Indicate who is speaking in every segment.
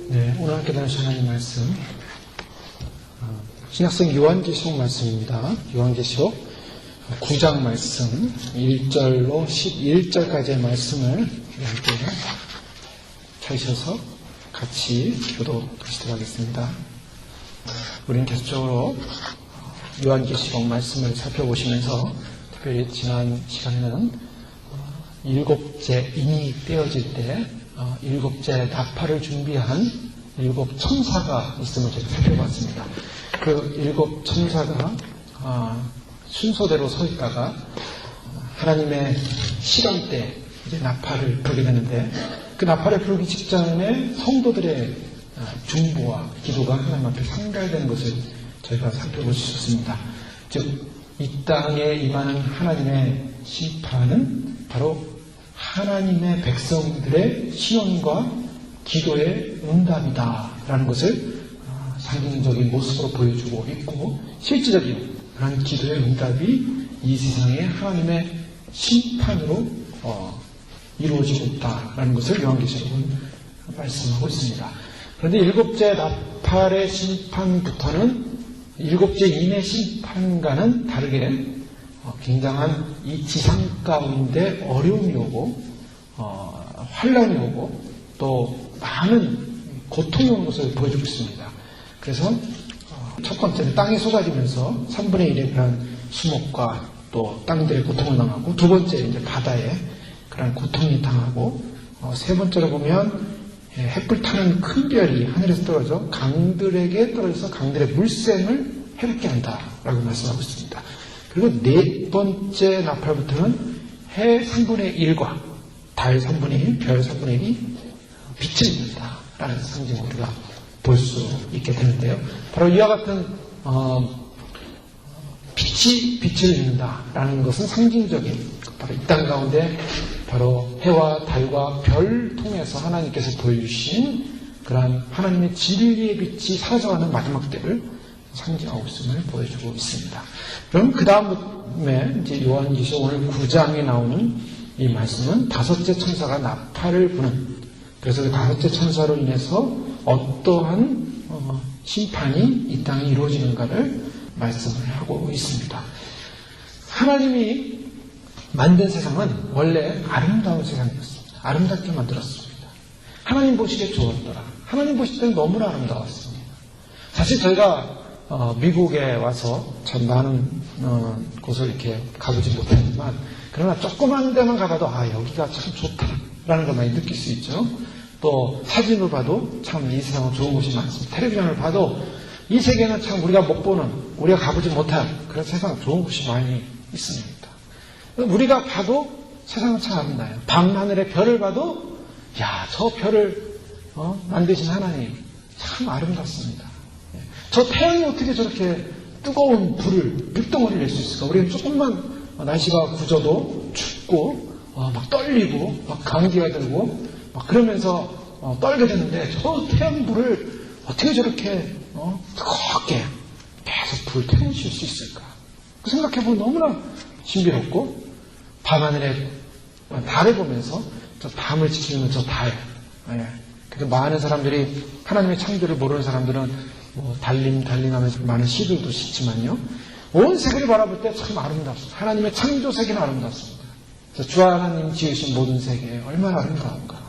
Speaker 1: 네, 오늘 함께 나누실 하나님 말씀 신약성 요한계시록 말씀입니다. 요한계시록 9장 말씀 1절로 11절까지의 말씀을 함께 찾으셔서 같이 교독하시도록 하겠습니다. 우리는 계속적으로 요한계시록 말씀을 살펴보시면서 특별히 지난 시간에는 일곱째 인이 떼어질 때 일곱째 나팔을 준비한 일곱 천사가 있음을 제가 살펴봤습니다. 그 일곱 천사가 순서대로 서 있다가 하나님의 시간대 이제 나팔을 불게 되는데 그 나팔을 불기 직전에 성도들의 중보와 기도가 하나님 앞에 상달되는 것을 저희가 살펴볼 수 있었습니다. 즉, 이 땅에 임하는 하나님의 심판은 바로 하나님의 백성들의 신원과 기도의 응답이다라는 것을 상징적인 모습으로 보여주고 있고, 실질적인 그런 기도의 응답이 이 세상에 하나님의 심판으로 이루어지고 있다라는 것을 요한계시록은 말씀하고 있습니다. 그런데 일곱째 나팔의 심판부터는 일곱째 인의 심판과는 다르게 굉장한 이 지상 가운데 어려움이 오고 환란이 오고 또 많은 고통이 오는 것을 보여주고 있습니다. 그래서 첫 번째는 땅이 쏟아지면서 3분의 1의 그런 수목과 또 땅들의 고통을 당하고, 두 번째 이제 바다에 그런 고통이 당하고, 세 번째로 보면 햇불 타는 큰 별이 하늘에서 떨어져 강들에게 떨어져서 강들의 물샘을 해롭게 한다라고 말씀하고 있습니다. 그리고 네 번째 나팔부터는 해 3분의 1과 달 3분의 1, 별 3분의 1이 빛을 잃는다라는 상징을 우리가 볼 수 있게 되는데요. 바로 이와 같은 빛이 빛을 잃는다라는 것은 상징적인, 바로 이 땅 가운데 바로 해와 달과 별 통해서 하나님께서 보여주신 그러한 하나님의 진리의 빛이 사라져가는 마지막 때를 상징하고 있음을 보여주고 있습니다. 그럼 그 다음에 이제 요한계시록 오늘 9장에 나오는 이 말씀은 다섯째 천사가 나팔을 부는, 그래서 그 다섯째 천사로 인해서 어떠한 심판이 이 땅에 이루어지는가를 말씀을 하고 있습니다. 하나님이 만든 세상은 원래 아름다운 세상이었습니다. 아름답게 만들었습니다. 하나님 보시기에 좋았더라. 하나님 보실 때는 너무나 아름다웠습니다. 사실 저희가 미국에 와서 참 많은 곳을 이렇게 가보지 못했지만, 그러나 조그만 데만 가봐도 여기가 참 좋다라는 걸 많이 느낄 수 있죠. 또 사진을 봐도 참 이 세상은 좋은 곳이 많습니다. 텔레비전을 봐도 이 세계는 참 우리가 못 보는, 우리가 가보지 못한 그런 세상 좋은 곳이 많이 있습니다. 우리가 봐도 세상은 참 아름다워요. 밤하늘의 별을 봐도 저 별을 만드신 하나님 참 아름답습니다. 저 태양이 어떻게 저렇게 뜨거운 불덩어리를 낼 수 있을까? 우리는 조금만 날씨가 굳어도 춥고 막 떨리고 막 감기가 들고 막 그러면서 떨게 되는데, 저 태양불을 어떻게 저렇게 뜨겁게 계속 불 태우실 수 있을까? 그 생각해보면 너무나 신비롭고, 밤하늘에 달을 보면서 저 밤을 지키는 저 달, 그래서 많은 사람들이 하나님의 창조를 모르는 사람들은 달림하면서 많은 시들도 싣지만요, 온 세계를 바라볼 때 참 아름답습니다. 하나님의 창조 세계는 아름답습니다. 그래서 주 하나님 지으신 모든 세계 얼마나 아름다운가.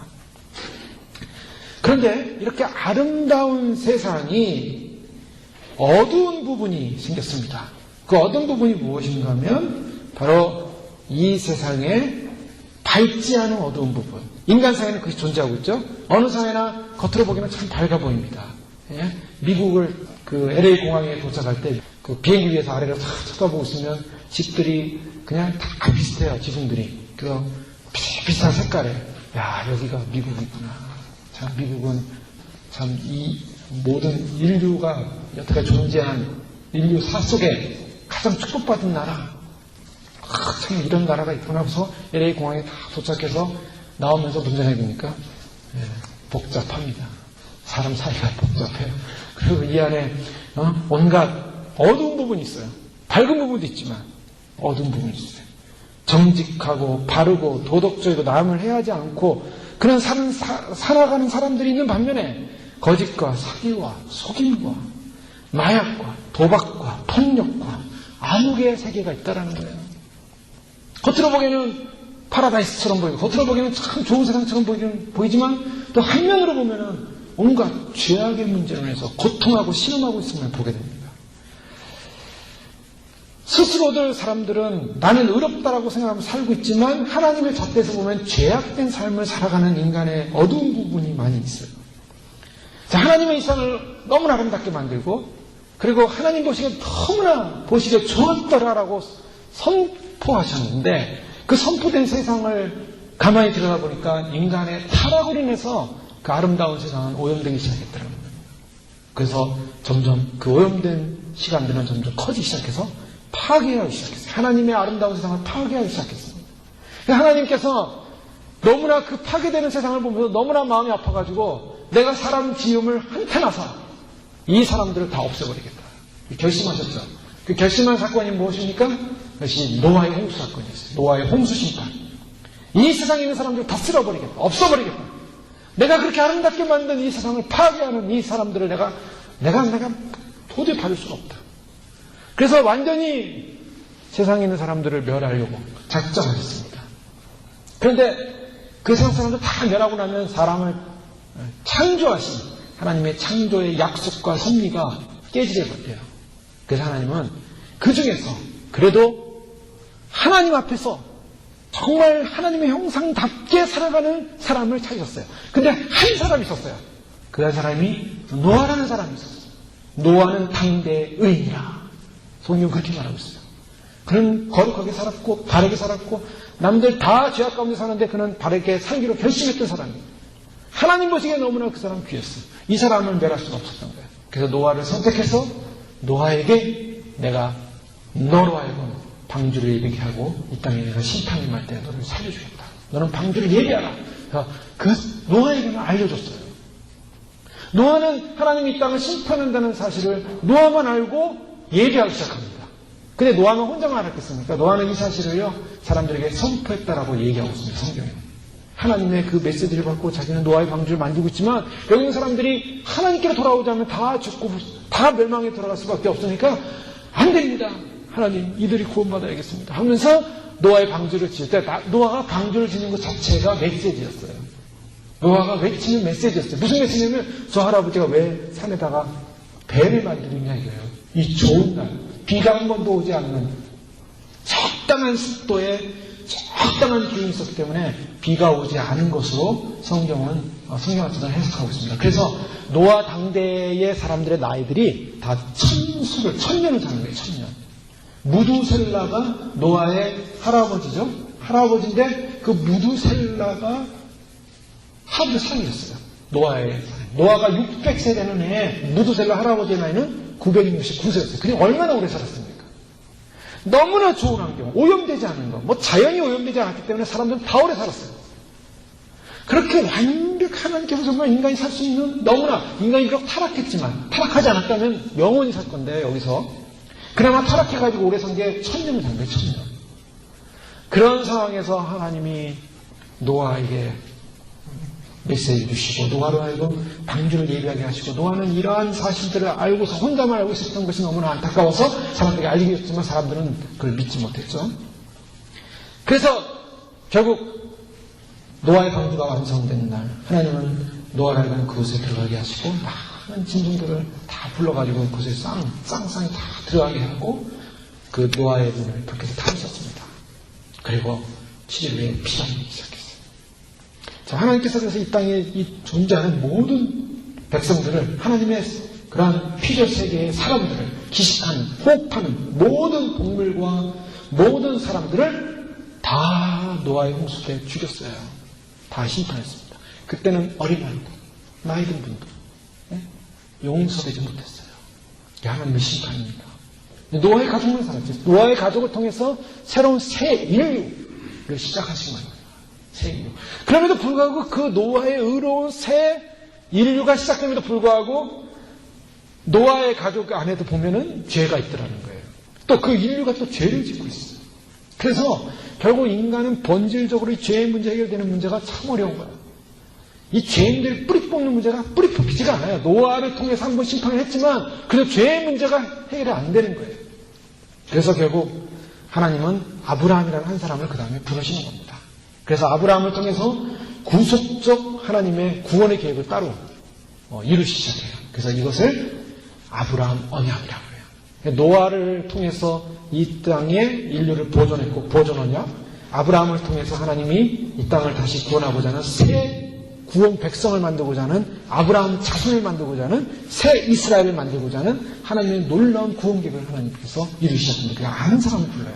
Speaker 1: 그런데 이렇게 아름다운 세상이 어두운 부분이 생겼습니다. 그 어두운 부분이 무엇인가 하면 바로 이 세상에 밝지 않은 어두운 부분. 인간 사회는 그것이 존재하고 있죠. 어느 사회나 겉으로 보기에는 참 밝아 보입니다. 미국을 그 LA 공항에 도착할 때 그 비행기 위에서 아래로 탁 쳐다보고 있으면 집들이 그냥 다 비슷해요. 지붕들이 그 비슷한 색깔에, 여기가 미국이구나. 참 미국은 참 이 모든 인류가 여태까지 존재한 인류사 속에 가장 축복받은 나라, 참 이런 나라가 있구나 하면서 LA 공항에 다 도착해서 나오면서 문제 생깁니까? 복잡합니다. 사람 사이가 복잡해요. 그리고 이 안에 온갖 어두운 부분이 있어요. 밝은 부분도 있지만 어두운 부분이 있어요. 정직하고 바르고 도덕적이고 남을 해하지 않고 그런 살아가는 사람들이 있는 반면에, 거짓과 사기와 속임과 마약과 도박과 폭력과 암흑의 세계가 있다라는 거예요. 겉으로 보기에는 파라다이스처럼 보이고 겉으로 보기에는 참 좋은 세상처럼 보이지만 또 한면으로 보면은 온갖 죄악의 문제로 인해서 고통하고 신음하고 있음을 보게 됩니다. 스스로들 사람들은 나는 의롭다라고 생각하며 살고 있지만 하나님의 잣대에서 보면 죄악된 삶을 살아가는 인간의 어두운 부분이 많이 있어요. 자, 하나님의 이 세상을 너무나 아름답게 만들고 그리고 하나님 보시기에 너무나 보시기에 좋았더라라고 선포하셨는데 그 선포된 세상을 가만히 들여다보니까 인간의 타락으로 인해서 그 아름다운 세상은 오염되기 시작했더라는 거예요. 그래서 점점 그 오염된 시간들은 점점 커지기 시작해서 파괴하기 시작했어요. 하나님의 아름다운 세상을 파괴하기 시작했습니다. 하나님께서 너무나 그 파괴되는 세상을 보면서 너무나 마음이 아파가지고 내가 사람 지음을 한탄하사 이 사람들을 다 없애버리겠다. 결심하셨죠. 그 결심한 사건이 무엇입니까? 그것이 노아의 홍수 사건이었어요. 노아의 홍수 심판. 이 세상에 있는 사람들을 다 쓸어버리겠다. 없어버리겠다. 내가 그렇게 아름답게 만든 이 세상을 파괴하는 이 사람들을 내가 도저히 받을 수가 없다. 그래서 완전히 세상에 있는 사람들을 멸하려고 작정하셨습니다. 그런데 그 세상 사람들 다 멸하고 나면 사람을 창조하신 하나님의 창조의 약속과 섭리가 깨지게 버려요. 그래서 하나님은 그 중에서 그래도 하나님 앞에서 정말 하나님의 형상답게 살아가는 사람을 찾으셨어요. 근데 한 사람이 있었어요. 그 한 사람이 노아라는 사람이 있었어요. 노아는 당대의 의인이라. 성경 그렇게 말하고 있어요. 그는 거룩하게 살았고 바르게 살았고 남들 다 죄악 가운데 사는데 그는 바르게 살기로 결심했던 사람이에요. 하나님 보시기에 너무나 그 사람 귀했어요. 이 사람을 멸할 수가 없었던 거예요. 그래서 노아를 선택해서 노아에게 내가 너로 하여금 방주를 예비하게 하고 이 땅에 내가 심판이 임할 때 너를 살려주겠다. 너는 방주를 예비하라. 그래서 그 노아에게는 알려줬어요. 노아는 하나님이 이 땅을 심판한다는 사실을 노아만 알고 예비하기 시작합니다. 근데 노아는 혼자만 알았겠습니까? 노아는 이 사실을요 사람들에게 선포했다라고 얘기하고 있습니다. 성경에. 하나님의 그 메시지를 받고 자기는 노아의 방주를 만들고 있지만 여기 있는 사람들이 하나님께로 돌아오자면 다 죽고 다 멸망에 들어갈 수밖에 없으니까 안 됩니다. 하나님 이들이 구원받아야겠습니다 하면서 노아의 방주를 지을 때 노아가 방주를 짓는 것 자체가 메시지였어요. 노아가 외치는 메시지였어요. 무슨 메시지냐면 저 할아버지가 왜 산에다가 배를 만드느냐 이거예요. 이 좋은 날 비가 한 번도 오지 않는 적당한 습도에 적당한 기운이 있었기 때문에 비가 오지 않은 것으로 성경은 성경학자들은 해석하고 있습니다. 그래서 노아 당대의 사람들의 나이들이 다 천년을 사는 거예요. 천년. 무두셀라가 노아의 할아버지죠. 할아버지인데 그 무두셀라가 하루에 살이었어요. 노아가 600세 되는 해에 무두셀라 할아버지의 나이는 969세였어요. 그게 얼마나 오래 살았습니까? 너무나 좋은 환경, 오염되지 않은 거, 뭐 자연이 오염되지 않았기 때문에 사람들은 다 오래 살았어요. 그렇게 완벽한 하나님께서 정말 인간이 살 수 있는 너무나 인간이 비록 타락했지만 타락하지 않았다면 영원히 살 건데 여기서 그나마 타락해가지고 오래 산 게 1000년을 산 거예요. 1000년. 그런 상황에서 하나님이 노아에게 메시지 주시고 노아로 하여금 방주를 예비하게 하시고 노아는 이러한 사실들을 알고서 혼자만 알고 있었던 것이 너무나 안타까워서 사람들에게 알리게 했지만 사람들은 그걸 믿지 못했죠. 그래서 결국 노아의 방주가 완성된 날 하나님은 노아를 하여금 그곳에 들어가게 하시고 많은 짐승들을 다 불러가지고 그곳에 쌍쌍이 다 들어가게 하고 그 노아의 눈을 불켜서 타셨습니다. 그리고 7일 후에 비가 내리기 시작했어요. 자, 하나님께서 그래서 이 땅에 이 존재하는 모든 백성들을 하나님의 그러한 피조 세계의 사람들을 기식하는 호흡하는 모든 동물과 모든 사람들을 다 노아의 홍수 때 죽였어요. 다 심판했습니다. 그때는 어린아이도 나이 든 분도 용서되지 못했어요. 이게 하나님의 심판입니다. 노아의 가족만 살았죠. 노아의 가족을 통해서 새로운 새 인류를 시작하신 거예요. 새 인류. 그럼에도 불구하고 그 노아의 의로운 새 인류가 시작됨에도 불구하고 노아의 가족 안에도 보면은 죄가 있더라는 거예요. 또 그 인류가 또 죄를 짓고 있어요. 그래서 결국 인간은 본질적으로 이 죄의 문제 해결되는 문제가 참 어려운 거예요. 이 죄인들 뿌리 뽑는 문제가 뿌리 뽑히지가 않아요. 노아를 통해서 한 번 심판을 했지만 그래도 죄의 문제가 해결이 안 되는 거예요. 그래서 결국 하나님은 아브라함이라는 한 사람을 그 다음에 부르시는 겁니다. 그래서 아브라함을 통해서 구속적 하나님의 구원의 계획을 따로 이루시기 시작해요. 그래서 이것을 아브라함 언약이라고 해요. 노아를 통해서 이 땅의 인류를 보존했고, 보존 언약, 아브라함을 통해서 하나님이 이 땅을 다시 구원하고자 하는 새 구원 백성을 만들고자 하는, 아브라함 자손을 만들고자 하는, 새 이스라엘을 만들고자 하는 하나님의 놀라운 구원 계획을 하나님께서 이루시셨습니다. 그냥 한 사람을 불러요.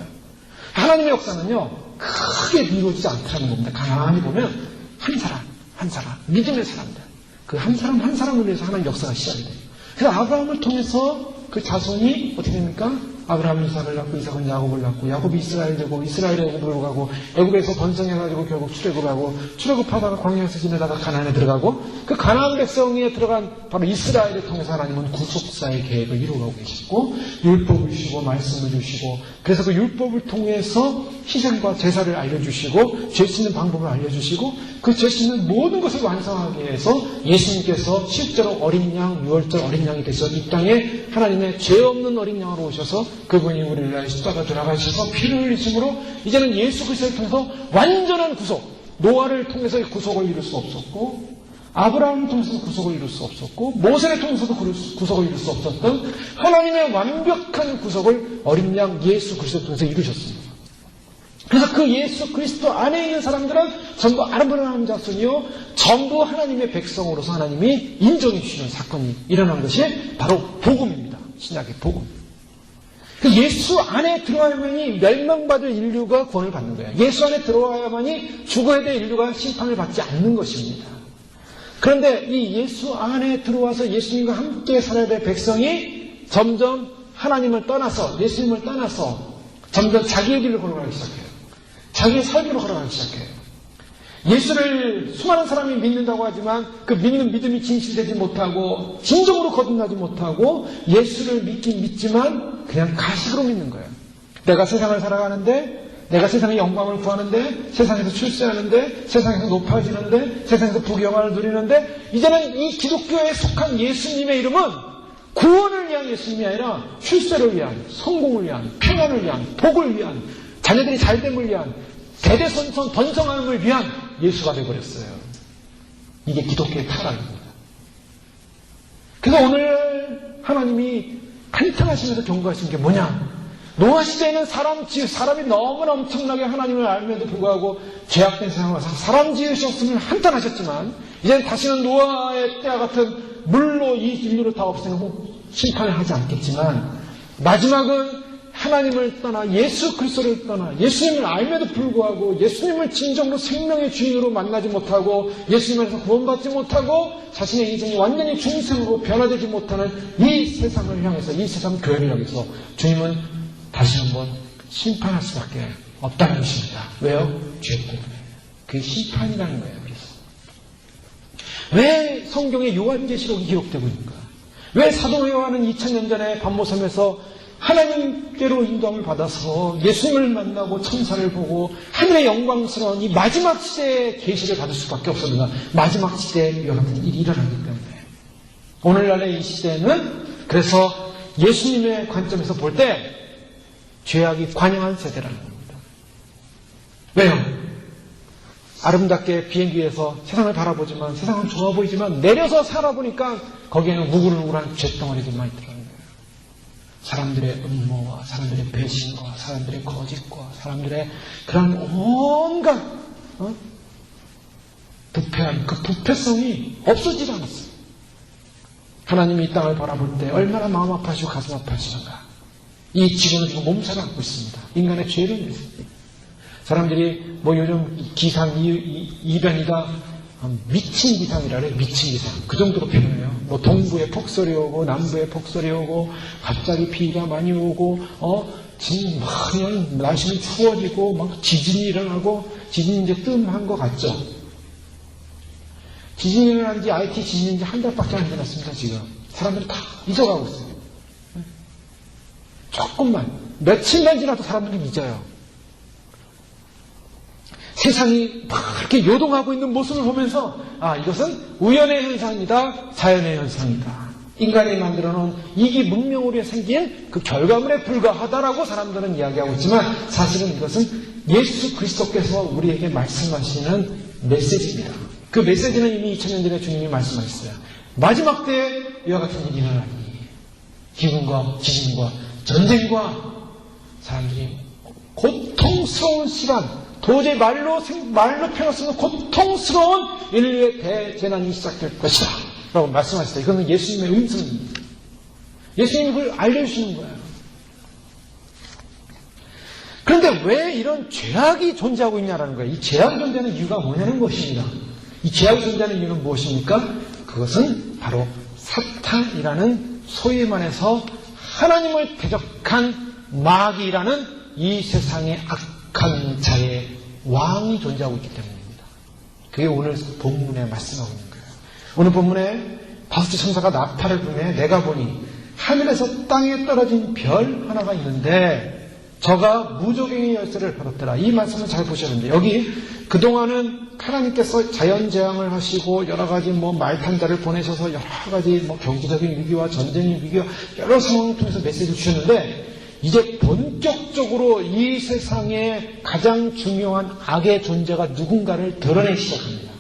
Speaker 1: 하나님의 역사는요, 크게 이루어지지 않다는 겁니다. 가만히 보면 한 사람, 믿음의 사람들, 그 한 사람 한 사람을 위해서 하나님 역사가 시작이 돼요. 그래서 아브라함을 통해서 그 자손이 어떻게 됩니까? 아브라함이 이삭을 낳고, 이삭은 야곱을 낳고, 야곱이 이스라엘 되고, 이스라엘이 애굽으로 가고, 애굽에서 번성해가지고 결국 출애굽하고, 출애굽하다가 광야에서 지내다가 가나안에 들어가고, 그 가나안 백성에 들어간 바로 이스라엘을 통해서 하나님은 구속사의 계획을 이루어가고 계셨고, 율법을 주시고, 말씀을 주시고, 그래서 그 율법을 통해서 희생과 제사를 알려주시고, 죄 씻는 방법을 알려주시고, 그 죄 씻는 모든 것을 완성하기 위해서 예수님께서 실제로 어린 양, 유월절 어린 양이 되셔서 이 땅에 하나님의 죄 없는 어린 양으로 오셔서 그분이 우리를 위하여 십자가 들어가셔서 피를 흘리심으로 이제는 예수 그리스도를 통해서 완전한 구속, 노아를 통해서 구속을 이룰 수 없었고, 아브라함을 통해서도 구속을 이룰 수 없었고, 모세를 통해서도 구속을 이룰 수 없었던 하나님의 완벽한 구속을 어린 양 예수 그리스도를 통해서 이루셨습니다. 그래서 그 예수 그리스도 안에 있는 사람들은 전부 아브라함 자손이요, 전부 하나님의 백성으로서 하나님이 인정해 주시는 사건이 일어난 것이 바로 복음입니다. 신약의 복음. 그 예수 안에 들어와야만이 멸망받을 인류가 구원을 받는 거예요. 예수 안에 들어와야만이 죽어야 될 인류가 심판을 받지 않는 것입니다. 그런데 이 예수 안에 들어와서 예수님과 함께 살아야 될 백성이 점점 하나님을 떠나서, 예수님을 떠나서 점점 자기의 길을 걸어가기 시작해요. 자기의 삶으로 걸어가기 시작해요. 예수를 수많은 사람이 믿는다고 하지만 그 믿는 믿음이 진실되지 못하고 진정으로 거듭나지 못하고 예수를 믿긴 믿지만 그냥 가식으로 믿는 거예요. 내가 세상을 살아가는데, 내가 세상의 영광을 구하는데, 세상에서 출세하는데, 세상에서 높아지는데, 세상에서 부귀영화를 누리는데, 이제는 이 기독교에 속한 예수님의 이름은 구원을 위한 예수님이 아니라 출세를 위한, 성공을 위한, 평안을 위한, 복을 위한, 자녀들이 잘됨을 위한, 대대손손 번성함을 위한 예수가 되어버렸어요. 이게 기독교의 타락입니다. 그래서 오늘 하나님이 한탄하시면서 경고하신 게 뭐냐? 노아 시대에는 사람이 너무나 엄청나게 하나님을 알면도 불구하고 죄악된 세상을 와서 사람 지으셨음을 한탄하셨지만, 이제는 다시는 노아의 때와 같은 물로 이 인류를 다 없애고 심판을 하지 않겠지만, 마지막은 하나님을 떠나 예수 그리스도를 떠나 예수님을 알면도 불구하고 예수님을 진정으로 생명의 주인으로 만나지 못하고 예수님에서 구원받지 못하고 자신의 인생이 완전히 중생으로 변화되지 못하는 이 세상을 향해서, 이 세상 교회를 향해서 주님은 다시 한번 심판할 수밖에 없다는 것입니다. 왜요? 죄 때문에. 그게 심판이라는 거예요. 그래서 왜 성경에 요한계시록이 기록되고 있는가? 왜 사도 요한은 2000년 전에 밤모섬에서 하나님께로 인도함을 받아서 예수님을 만나고 천사를 보고 하늘의 영광스러운 이 마지막 시대의 계시를 받을 수밖에 없었는가? 마지막 시대에 여러분 일이 일어나기 때문에. 오늘날의 이 시대는 그래서 예수님의 관점에서 볼 때 죄악이 관영한 세대라는 겁니다. 왜요? 아름답게 비행기에서 세상을 바라보지만, 세상은 좋아 보이지만 내려서 살아보니까 거기에는 우글우글한 쇳덩어리들만 있더라고요. 사람들의 음모와 사람들의 배신과 사람들의 거짓과 사람들의 그런 온갖 부패한 그 부패성이 없어지지 않았어요. 하나님이 이 땅을 바라볼 때 얼마나 마음 아파하시고 가슴 아파하시는가. 이 지구는 지금 몸살을 앓고 있습니다. 인간의 죄를 인해서. 사람들이 뭐 요즘 기상 이변이다, 미친 기상이라 그래요. 미친 기상. 그 정도로 표현해요. 뭐 동부에 폭설이 오고 남부에 폭설이 오고 갑자기 비가 많이 오고 그냥 날씨는 추워지고 막 지진이 일어나고, 지진이 이제 뜸한 것 같죠. 지진이 일어난 지 IT 지진이 이제 한 달밖에 안 지났습니다. 지금 사람들이 다 잊어가고 있어요. 조금만 며칠만 지나도 사람들이 잊어요. 세상이 막 이렇게 요동하고 있는 모습을 보면서 이것은 우연의 현상이다, 자연의 현상이다. 인간이 만들어 놓은 이기 문명으로 생긴 그 결과물에 불과하다라고 사람들은 이야기하고 있지만 사실은 이것은 예수 그리스도께서 우리에게 말씀하시는 메시지입니다. 그 메시지는 이미 2000년 전에 주님이 말씀하셨어요. 마지막 때에 이와 같은 일이 일어나니 기근과 지진과 전쟁과 사람들이 고통스러운 시간, 도저히 말로 표현할 수 없는 고통스러운 인류의 대재난이 시작될 것이다 라고 말씀하셨어요. 이거는 예수님의 음성입니다. 예수님이 그걸 알려주시는 거예요. 그런데 왜 이런 죄악이 존재하고 있냐라는 거예요. 이 죄악이 존재하는 이유가 뭐냐는 것입니다. 이 죄악이 존재하는 이유는 무엇입니까? 그것은 바로 사탄이라는 소위 말해서 하나님을 대적한 마귀라는 이 세상의 악한 자의 왕이 존재하고 있기 때문입니다. 그게 오늘 본문에 말씀하고 있는 거예요. 오늘 본문에 다섯째 천사가 나팔을 불매 내가 보니 하늘에서 땅에 떨어진 별 하나가 있는데 저가 무저갱의 열쇠를 받았더라. 이 말씀을 잘 보셔야 됩니다. 여기 그동안은 하나님께서 자연재앙을 하시고 여러 가지 말탄자를 보내셔서 여러 가지 경제적인 위기와 전쟁의 위기와 여러 상황을 통해서 메시지를 주셨는데 이제 본격적으로 이 세상에 가장 중요한 악의 존재가 누군가를 드러내기 시작합니다.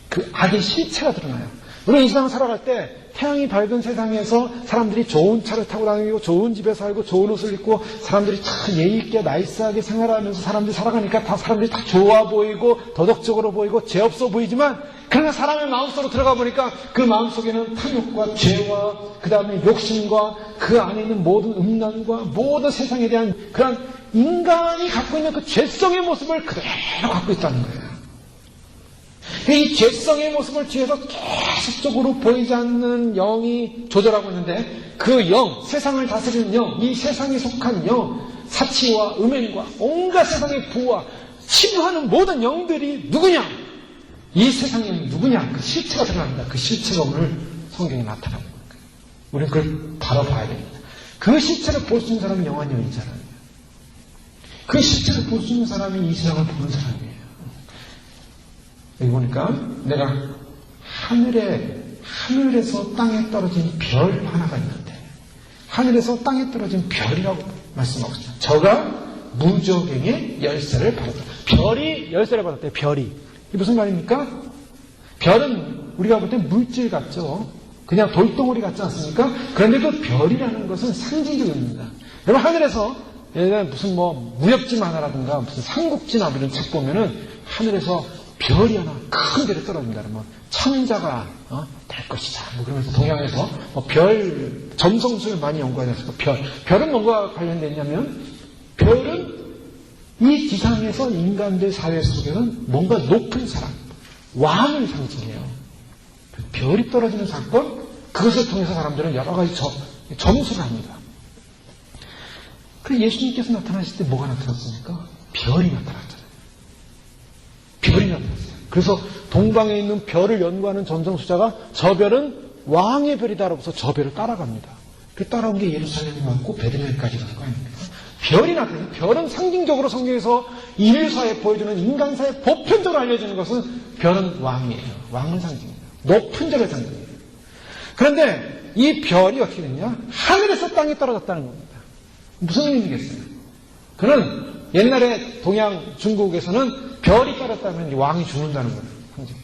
Speaker 1: 그 악의 실체가 드러나요. 우리는 이 세상 살아갈 때 태양이 밝은 세상에서 사람들이 좋은 차를 타고 다니고 좋은 집에 살고 좋은 옷을 입고 사람들이 참 예의 있게 나이스하게 생활하면서 사람들이 살아가니까 다 사람들이 다 좋아 보이고 도덕적으로 보이고 죄 없어 보이지만 그러나 사람의 마음속으로 들어가 보니까 그 마음속에는 탐욕과 죄와 그 다음에 욕심과 그 안에 있는 모든 음란과 모든 세상에 대한 그런 인간이 갖고 있는 그 죄성의 모습을 그대로 갖고 있다는 거예요. 이 죄성의 모습을 뒤에서 계속적으로 보이지 않는 영이 조절하고 있는데 그 영, 세상을 다스리는 영, 이 세상에 속한 영, 사치와 음행과 온갖 세상의 부와 치부하는 모든 영들이 누구냐? 이 세상에 누구냐? 그 실체가 드러납니다. 그 실체가 오늘 성경에 나타나는 거예요. 우리는 그걸 바로 봐야 됩니다. 그 실체를 볼 수 있는 사람이 영한 영인 사람이에요. 그 실체를 볼 수 있는 사람이 이 세상을 보는 사람이에요. 여기 보니까 내가 하늘에서 땅에 떨어진 별 하나가 있는데 하늘에서 땅에 떨어진 별이라고 말씀하고 있어요. 저가 무저갱의 열쇠를 받았다. 별이 열쇠를 받았대요. 별이. 이게 무슨 말입니까? 별은 우리가 볼 때 물질 같죠. 그냥 돌덩어리 같지 않습니까? 그런데도 별이라는 것은 상징적입니다. 여러분 하늘에서 예를 무슨 무협지 만화라든가 무슨 삼국지나 이런 책 보면은 하늘에서 별이 하나 큰 별이 떨어진다 그러면 천자가 될 것이다. 그러면서 동양에서 별 점성술을 많이 연구하지 않습니까? 별은 뭔가 관련되어 있냐면 별은 이 지상에서 인간들 사회 속에는 뭔가 높은 사람, 왕을 상징해요. 별이 떨어지는 사건, 그것을 통해서 사람들은 여러 가지 점수를 합니다. 그래서 예수님께서 나타나실 때 뭐가 나타났습니까? 별이 나타났잖아요. 별이 나타났어요. 그래서 동방에 있는 별을 연구하는 점성술자가 저 별은 왕의 별이다라고 해서 저 별을 따라갑니다. 그 따라온 게 예루살렘이 맞고 베들레헴까지 가는 거 아닙니까? 별이 나타나요. 별은 상징적으로 성경에서 인류사에 보여주는 인간사에 보편적으로 알려지는 것은 별은 왕이에요. 왕을 상징해요. 높은 자를 상징해요. 그런데 이 별이 어떻게 됐냐? 하늘에서 땅에 떨어졌다는 겁니다. 무슨 의미겠어요? 그는 옛날에 동양 중국에서는 별이 떨어졌다면 왕이 죽는다는 거예요. 상징.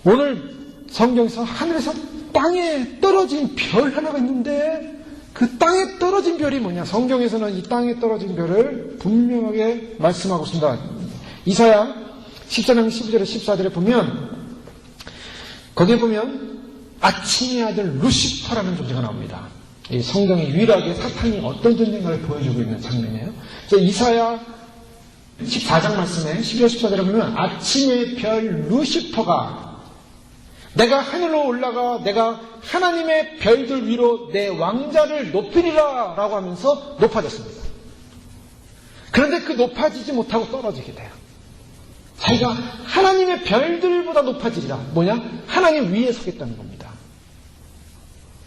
Speaker 1: 오늘 성경에서 하늘에서 땅에 떨어진 별 하나가 있는데 그 땅에 떨어진 별이 뭐냐? 성경에서는 이 땅에 떨어진 별을 분명하게 말씀하고 있습니다. 이사야 14장 12절에 14절에 보면 거기에 보면 아침의 아들 루시퍼라는 존재가 나옵니다. 이 성경이 유일하게 사탄이 어떤 존재인가를 보여주고 있는 장면이에요. 이사야 14장 말씀에 11절 14절에 보면 아침의 별 루시퍼가 내가 하늘로 올라가 내가 하나님의 별들 위로 내 왕자를 높이리라 라고 하면서 높아졌습니다. 그런데 그 높아지지 못하고 떨어지게 돼요. 자기가 하나님의 별들보다 높아지리라. 뭐냐? 하나님 위에 서겠다는 겁니다.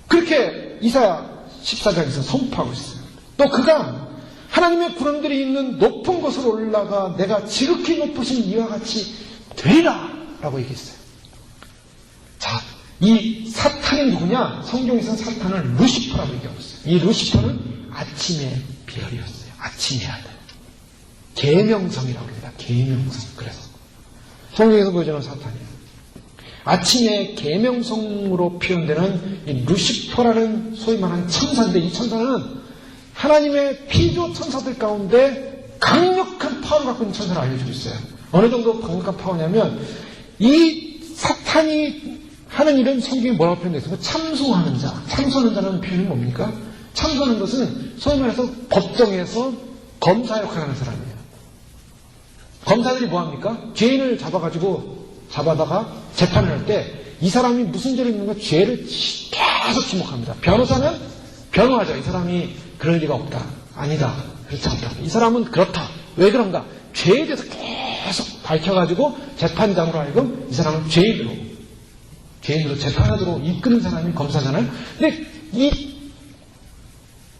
Speaker 1: 그렇게 이사야 14장에서 선포하고 있어요. 또 그가 하나님의 구름들이 있는 높은 곳으로 올라가 내가 지극히 높으신 이와 같이 되리라 라고 얘기했어요. 자, 이 사탄이 누구냐? 성경에서는 사탄을 루시퍼라고 얘기하고 있어요. 이 루시퍼는 아침의 별이었어요. 아침의 아들. 계명성이라고 합니다. 계명성. 그래서 성경에서 보여주는 사탄이에요. 아침의 계명성으로 표현되는 이 루시퍼라는 소위 말하는 천사인데, 이 천사는 하나님의 피조 천사들 가운데 강력한 파워를 갖고 있는 천사를 알려주고 있어요. 어느 정도 강력한 파워냐면, 이 사탄이 하는 일은 성경에 뭐라고 표현되어 있습니까? 참소하는 자. 참소하는 자라는 표현이 뭡니까? 참소하는 것은 소위 말해서 법정에서 검사 역할을 하는 사람이에요. 검사들이 뭐합니까? 죄인을 잡아다가 재판을 할 때 이 사람이 무슨 죄를 있는가 죄를 계속 지목합니다. 변호사는 변호하죠. 이 사람이 그럴 리가 없다. 아니다. 그렇지 않다. 이 사람은 그렇다. 왜 그런가? 죄에 대해서 계속 밝혀가지고 재판장으로 하여금 이 사람은 죄인으로 재판하도록 이끄는 사람이 검사잖아요. 근데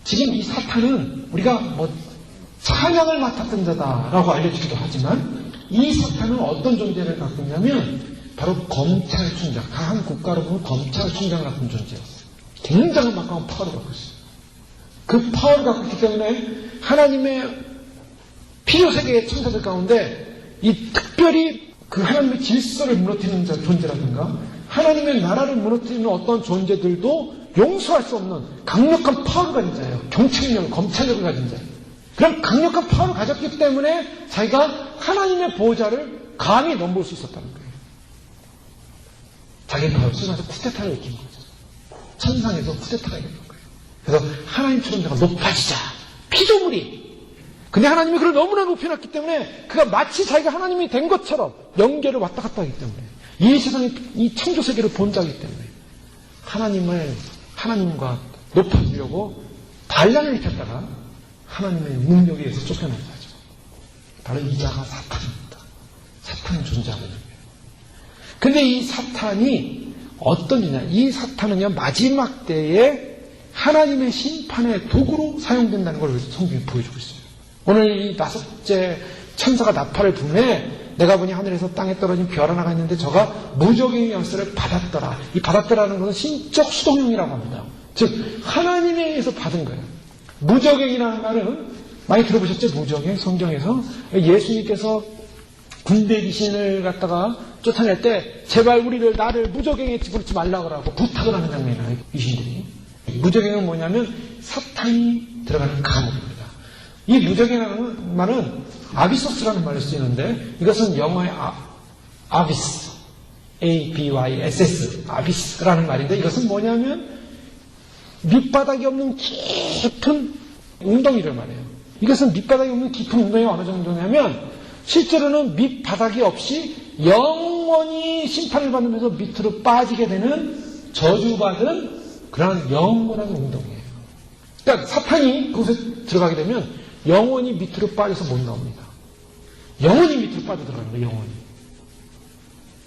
Speaker 1: 지금 이 사탄은 우리가 찬양을 맡았던 자다라고 알려주기도 하지만, 이 사탄은 어떤 존재를 갖고 있냐면 바로 검찰총장, 한 국가로 보면 검찰총장 같은 존재였어요. 굉장히 막강한 파워를 갖고 있어요. 그 파워를 갖고 있기 때문에 하나님의 피조세계의 천사들 가운데 이 특별히 그 하나님의 질서를 무너뜨리는 존재라든가 하나님의 나라를 무너뜨리는 어떤 존재들도 용서할 수 없는 강력한 파워를 가진 자예요. 경찰력, 검찰력을 가진 자예요. 그런 강력한 파워를 가졌기 때문에 자기가 하나님의 보호자를 감히 넘볼 수 있었다는 거예요. 자기는 바로 쓰면서 쿠데타를 일으킨 거죠. 천상에서 쿠데타가 일어난 거예요. 그래서 하나님처럼 내가 높아지자. 피조물이. 근데 하나님이 그를 너무나 높여놨기 때문에 그가 마치 자기가 하나님이 된 것처럼 연결을 왔다 갔다 하기 때문에, 이 세상의 이 창조세계를 본자이기 때문에 하나님과 높아지려고 반란을 일으켰다가 하나님의 능력에 의해서 쫓겨난 거죠. 바로 이 자가 사탄입니다. 사탄은 존재하거든요. 근데 이 사탄이 어떤 일이냐? 이 사탄은요, 마지막 때에 하나님의 심판의 도구로 사용된다는 걸 성경이 보여주고 있어요. 오늘 이 5째 천사가 나팔을 부네, 내가 보니 하늘에서 땅에 떨어진 별 하나가 있는데 저가 무적의 열쇠를 받았더라. 이 받았더라는 것은 신적 수동형이라고 합니다. 즉 하나님에 의해서 받은 거예요. 무적행이라는 말은 많이 들어보셨죠? 무적행, 성경에서 예수님께서 군대 귀신을 갖다가 쫓아낼 때 제발 나를 무적행에 집어넣지 말라고 하고 부탁을 하는 장면이에요. 귀신들이. 무적행은 뭐냐면 사탄이 들어가는 감옥입니다. 이 무적행이라는 말은 아비소스라는 말을 쓰이는데, 이것은 영어의 아비스, A-B-Y-S-S, 아비스라는 말인데, 이것은 뭐냐면 밑바닥이 없는 깊은 웅덩이를 말해요. 이것은 밑바닥이 없는 깊은 웅덩이가 어느 정도냐면 실제로는 밑바닥이 없이 영원히 심판을 받으면서 밑으로 빠지게 되는 저주받은 그런 영원한 웅덩이예요. 그러니까 사탄이 그곳에 들어가게 되면 영원히 밑으로 빠져서 못 나옵니다. 영원히 밑으로 빠져 들어가는 거예요. 영원히.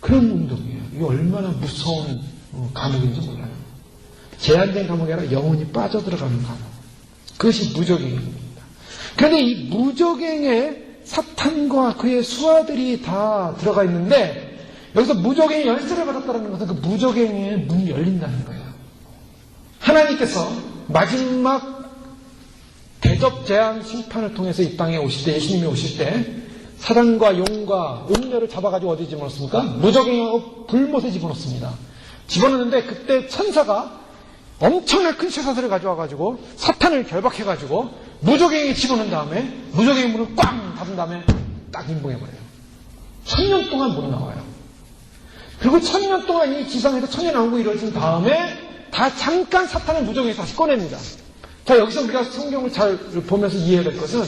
Speaker 1: 그런 웅덩이에요. 이게 얼마나 무서운 감옥인지 몰라요. 제한된 감옥이 아니라 영원히 빠져들어가는 감옥. 그것이 무적행입니다. 그런데 이 무적행에 사탄과 그의 수하들이 다 들어가 있는데, 여기서 무적행의 열쇠를 받았다는 것은 그 무적행의 문이 열린다는 거예요. 하나님께서 마지막 대접 재앙 심판을 통해서 이 땅에 오실 때, 예수님이 오실 때 사단과 용과 음녀를 잡아가지고 어디 집어넣습니까? 무적행하고 불못에 집어넣습니다. 집어넣는데 그때 천사가 엄청난 큰 쇠사슬을 가져와가지고 사탄을 결박해가지고 무적행에 집어넣은 다음에 무적행의 문을 꽝 닫은 다음에 딱 임봉해버려요. 1000년 동안 못 나와요. 그리고 1000년 동안 이 지상에서 천년왕국이 이루어진 다음에 다 잠깐 사탄을 무적행에서 다시 꺼냅니다. 자, 여기서 우리가 성경을 잘 보면서 이해해야 될 것은,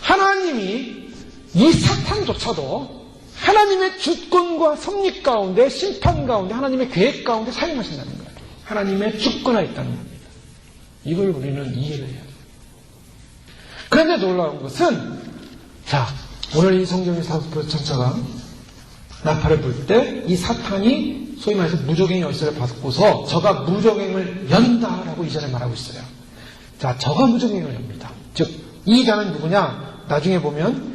Speaker 1: 하나님이 이 사탄조차도 하나님의 주권과 섭리 가운데, 심판 가운데, 하나님의 계획 가운데 사용하신다는 거예요. 하나님의 주권에 있다는 겁니다. 이걸 우리는 이해를 해야 돼요. 그런데 놀라운 것은, 자, 오늘 이 성경의 사도 천사가 나팔을 불 때 이 사탄이 소위 말해서 무적행의 열쇠를 받고서 저가 무적행을 연다라고 이전에 말하고 있어요. 자, 저가 무적행을 엽니다. 즉 이 자는 누구냐? 나중에 보면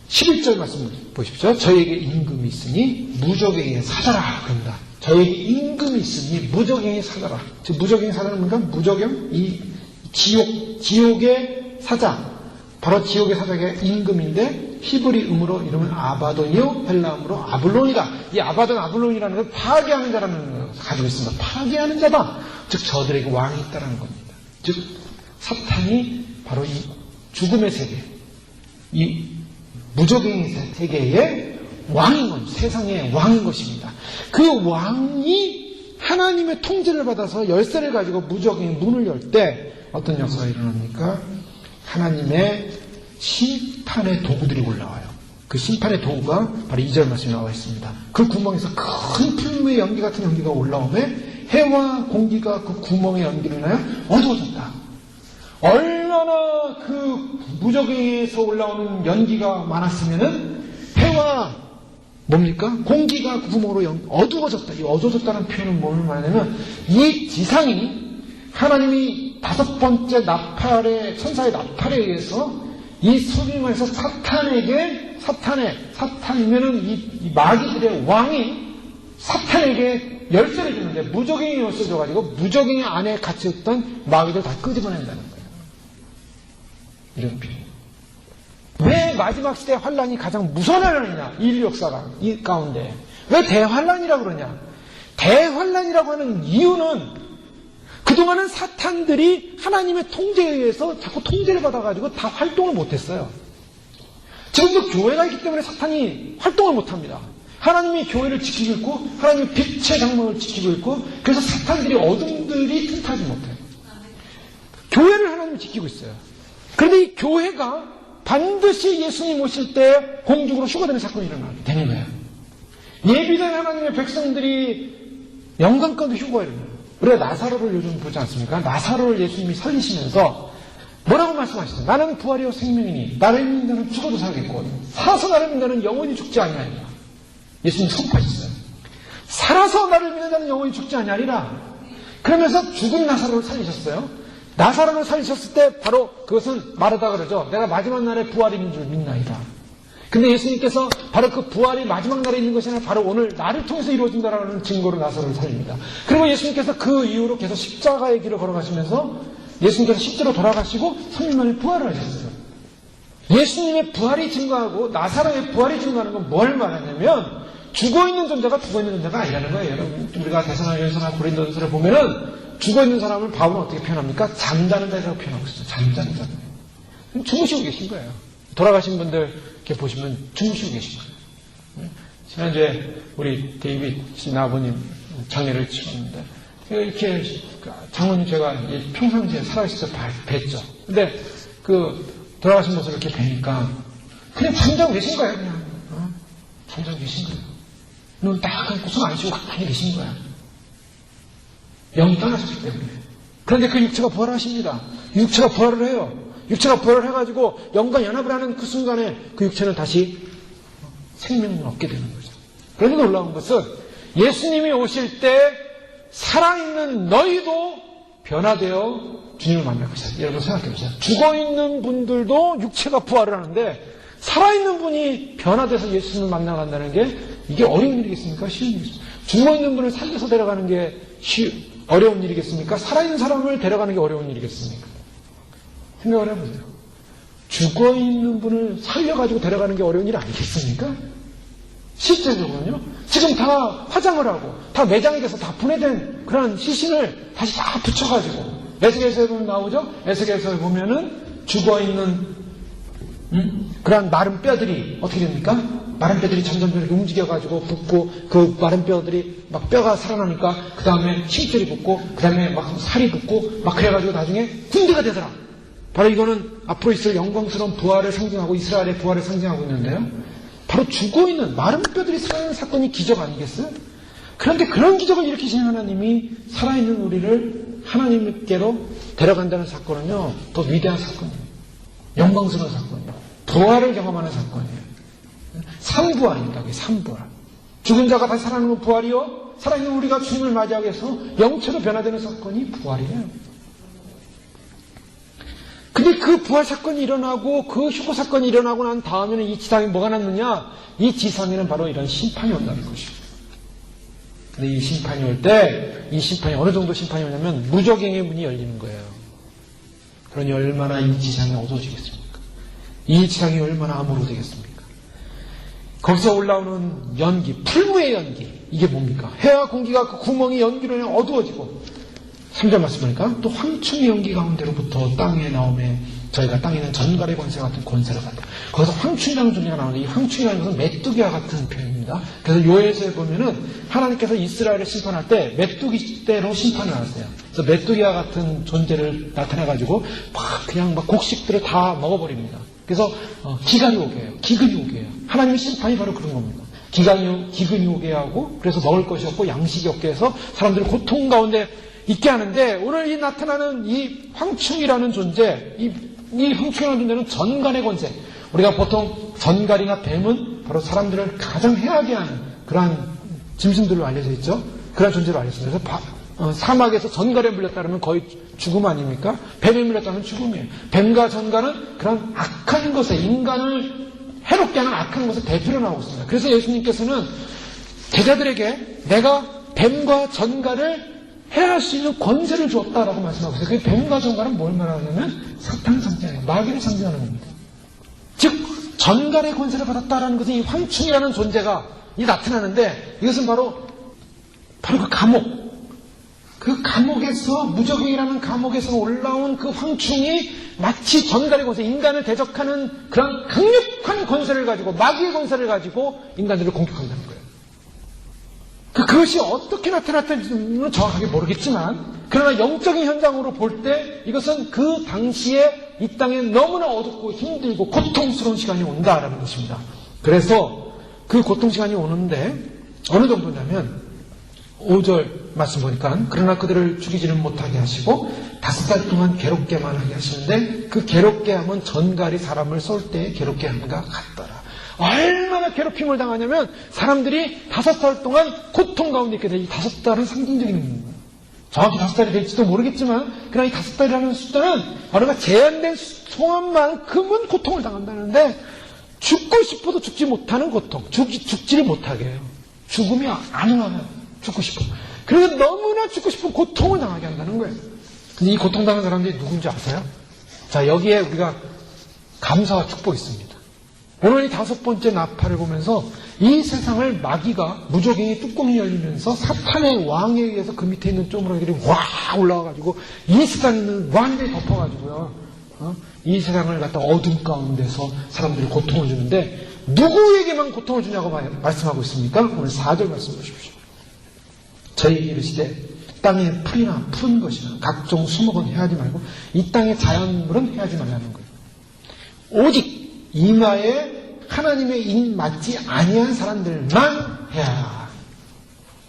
Speaker 1: 11절 말씀 보십시오. 저에게 임금이 있으니 무적에게 사자라 그럽니다. 저에게 임금이 있으니 무적에게 사자라. 즉 무적에게 사자는 뭔가 무적형 이 지옥의 사자. 바로 지옥의 사자가 임금인데 히브리음으로 이름은 아바돈이요 헬라음으로 아블론이다. 이 아바돈 아블론이라는 걸 파괴하는 자라는 걸 가지고 있습니다. 파괴하는 자다. 즉 저들에게 왕이 있다는 겁니다. 즉 사탄이 바로 이 죽음의 세계, 이 무적의 세계의 왕인 겁니다. 세상의 왕인 것입니다. 그 왕이 하나님의 통제를 받아서 열쇠를 가지고 무적의 문을 열 때 어떤 역사가 일어납니까? 하나님의 심판의 도구들이 올라와요. 그 심판의 도구가 바로 2절 말씀에 나와 있습니다. 그 구멍에서 큰 풀무의 연기 같은 연기가 올라오면 해와 공기가 그 구멍의 연기를 인하여 어두워졌다. 얼마나 그 무적에서 올라오는 연기가 많았으면은 해와 뭡니까? 공기가 그 구멍으로 어두워졌다. 이 어두워졌다는 표현은 뭘 말하냐면 이 지상이 하나님이 5번째 나팔의 천사의 나팔에 의해서 이 소빙에서 사탄이면은 이 마귀들의 왕이 사탄에게 열쇠를 주는데 무적행이 열쇠를 줘가지고 무적행이 안에 갇혀 있던 마귀들 다 끄집어낸다는 거예요. 이런 표현. 왜 마지막 시대 환란이 가장 무서운 환란이냐? 인류 역사가 이 가운데 왜 대환란이라고 그러냐? 대환란이라고 하는 이유는 그동안은 사탄들이 하나님의 통제에 의해서 자꾸 통제를 받아가지고 다 활동을 못했어요. 지금도 교회가 있기 때문에 사탄이 활동을 못합니다. 하나님이 교회를 지키고 있고 하나님이 빛의 장막을 지키고 있고 그래서 사탄들이 어둠들이 틈타지 못해요. 교회를 하나님이 지키고 있어요. 그런데 이 교회가 반드시 예수님 오실 때 공중으로 휴가되는 사건이 일어나게 되는 거예요. 예비된 하나님의 백성들이 영광 가운데 휴가가 일어나요. 우리가 나사로를 요즘 보지 않습니까? 나사로를 예수님이 살리시면서 뭐라고 말씀하시죠? 나는 부활이요 생명이니 나를 믿는 자는 죽어도 살겠고 살아서 나를 믿는 자는 영원히 죽지 아니하리라. 예수님 선포하셨어요. 살아서 나를 믿는 자는 영원히 죽지 아니하리라. 그러면서 죽은 나사로를 살리셨어요. 나사로를 살리셨을 때 바로 그것은 말하다 그러죠. 내가 마지막 날에 부활이 있는 줄 믿나이다. 근데 예수님께서 바로 그 부활이 마지막 날에 있는 것이 아니라 바로 오늘 나를 통해서 이루어진다라는 증거로 나사로를 살립니다. 그리고 예수님께서 그 이후로 계속 십자가의 길을 걸어가시면서 예수님께서 십자로 돌아가시고 3일 만에 부활을 하셨어요. 예수님의 부활이 증거하고 나사로의 부활이 증거하는 건 뭘 말하냐면 죽어있는 존재가 죽어있는 존재가 아니라는 거예요. 여러분 우리가 데살로니가서나 고린도전서를 보면은 죽어있는 사람을 바울은 어떻게 표현합니까? 잠자는 자라고 표현하고 있어요. 잠자는 자. 주무시고 계신 거예요. 돌아가신 분들 이렇게 보시면 주무시고 계신 거예요. 지난주에 우리 데이빗 아버님 장례를 치렀는데 이렇게 장모님 제가 평상시에 살아있을 때 뵀죠. 근데 그 돌아가신 모습을 이렇게 뵈니까 그냥 잠자고 계신 거예요. 그냥 잠자고 계신 거예요. 눈 딱 감고 손 안 쉬고 가만히 계신 거야. 영이 떠나셨기 때문에. 그런데 그 육체가 부활하십니다. 육체가 부활을 해요. 육체가 부활을 해가지고 영과 연합을 하는 그 순간에 그 육체는 다시 생명을 얻게 되는 거죠. 그런데 놀라운 것은 예수님이 오실 때 살아있는 너희도 변화되어 주님을 만날 것이다. 여러분 생각해 보세요. 죽어있는 분들도 육체가 부활을 하는데 살아있는 분이 변화돼서 예수님을 만나간다는 게 이게 어려운 일이겠습니까? 쉬운 일이겠습니까? 죽어있는 분을 살려서 데려가는 게 어려운 일이겠습니까? 살아있는 사람을 데려가는 게 어려운 일이겠습니까? 생각을 해보세요. 죽어있는 분을 살려가지고 데려가는 게 어려운 일 아니겠습니까? 실제적으로는요. 지금 다 화장을 하고 다 매장에 돼서 다 분해된 그런 시신을 다시 다 붙여가지고 에스겔서에 보면 나오죠? 에스겔서에 보면은 죽어있는 그런 마른 뼈들이 어떻게 됩니까? 마른 뼈들이 점점 이렇게 움직여가지고 붓고 그 마른 뼈들이 막 뼈가 살아나니까 그 다음에 힘줄이 붙고 그 다음에 막 살이 붙고 막 그래가지고 나중에 군대가 되더라. 바로 이거는 앞으로 있을 영광스러운 부활을 상징하고 이스라엘의 부활을 상징하고 있는데요. 바로 죽어있는 마른 뼈들이 살아나는 사건이 기적 아니겠어요? 그런데 그런 기적을 일으키신 하나님이 살아있는 우리를 하나님께로 데려간다는 사건은요. 더 위대한 사건이에요. 영광스러운 사건이에요. 부활을 경험하는 사건이에요. 삼부활입니다. 삼부활. 죽은 자가 다시 살아나는 부활이요. 살아있는 우리가 주님을 맞이하기 위해서 영체로 변화되는 사건이 부활이에요. 근데 그 부활 사건이 일어나고 그 휴거 사건이 일어나고 난 다음에는 이 지상에 뭐가 남느냐? 이 지상에는 바로 이런 심판이 온다는 것입니다. 근데 이 심판이 올 때, 이 심판이 어느 정도 심판이 오냐면 무적행의 문이 열리는 거예요. 그러니 얼마나 이 지상이 어두워지겠습니까? 이 지상이 얼마나 암울로 되겠습니까? 거기서 올라오는 연기, 풀무의 연기, 이게 뭡니까? 해와 공기가 그 구멍이 연기로 인해 어두워지고, 3절 말씀 보니까 또 황충의 연기 가운데로부터 땅에 나오매 저희가 땅에 있는 전갈의 권세 같은 권세를 받다. 거기서 황충이라는 존재가 나오는데 이 황충이라는 것은 메뚜기와 같은 표현입니다. 그래서 요에서에 보면은 하나님께서 이스라엘을 심판할 때 메뚜기 때로 심판을 하세요. 그래서 메뚜기와 같은 존재를 나타내가지고 그냥 곡식들을 다 먹어버립니다. 그래서 기간이 오게 해요. 기근이 오게 해요. 하나님의 심판이 바로 그런 겁니다. 기근이 오게 하고 그래서 먹을 것이 없고 양식이 없게 해서 사람들을 고통 가운데 있게 하는데 오늘 이 나타나는 이 황충이라는 존재, 이 황충이라는 존재는 전갈의 권세. 우리가 보통 전갈이나 뱀은 바로 사람들을 가장 해하게 하는 그러한 짐승들로 알려져 있죠. 그러한 존재로 알려져 있습니다. 그래서 사막에서 전갈에 물렸다면 거의 죽음 아닙니까? 뱀에 물렸다면 죽음이에요. 뱀과 전갈은 그런 악한 것에 인간을 해롭게 하는 악한 것의 대표로 나오고 있습니다. 그래서 예수님께서는 제자들에게 내가 뱀과 전갈을 해할 수 있는 권세를 주었다라고 말씀하고 있어요. 그 뱀과 전갈은 뭘 말하냐면 사탄을 상징하는, 마귀를 상징하는 겁니다. 즉 전갈의 권세를 받았다라는 것은 이 황충이라는 존재가 나타나는데 이것은 바로 그 감옥에서 무적행이라는 감옥에서 올라온 그 황충이 마치 전갈의 권세, 인간을 대적하는 그런 강력한 권세를 가지고 마귀의 권세를 가지고 인간들을 공격한다는 거예요. 그것이 어떻게 나타났는지는 정확하게 모르겠지만 그러나 영적인 현장으로 볼 때 이것은 그 당시에 이 땅에 너무나 어둡고 힘들고 고통스러운 시간이 온다라는 것입니다. 그래서 그 고통 시간이 오는데 어느 정도냐면 5절 말씀 보니까 그러나 그들을 죽이지는 못하게 하시고 5달 동안 괴롭게만 하게 하시는데 그 괴롭게 함은 전갈이 사람을 쏠 때 괴롭게 함과 같더라. 얼마나 괴롭힘을 당하냐면 사람들이 5달 동안 고통 가운데 있게 돼요. 이 5달은 상징적인 의미입니다. 정확히 5달이 될지도 모르겠지만 그러나 이 5달이라는 숫자는 바로 제한된 소원만큼은 고통을 당한다는데 죽고 싶어도 죽지 못하는 고통, 죽지를 못하게 해요. 죽음이 안 와요. 죽고 싶어. 그래서 너무나 죽고 싶은 고통을 당하게 한다는 거예요. 근데 이 고통당한 사람들이 누군지 아세요? 자, 여기에 우리가 감사와 축복이 있습니다. 오늘 이 5번째 나팔을 보면서 이 세상을 마귀가 무적행의 뚜껑이 열리면서 사탄의 왕에 의해서 그 밑에 있는 쪼무라기들이 와 올라와가지고 이 세상에 있는 완전히 덮어가지고요. 이 세상을 갖다 어둠 가운데서 사람들이 고통을 주는데 누구에게만 고통을 주냐고 말씀하고 있습니까? 오늘 4절 말씀 보십시오. 저희에게 이르시되 땅에 풀이나 푸른 것이나 각종 수목은 해하지 말고 이 땅의 자연물은 해하지 말라는 거예요. 오직 이마에 하나님의 인 맞지 아니한 사람들만 해야.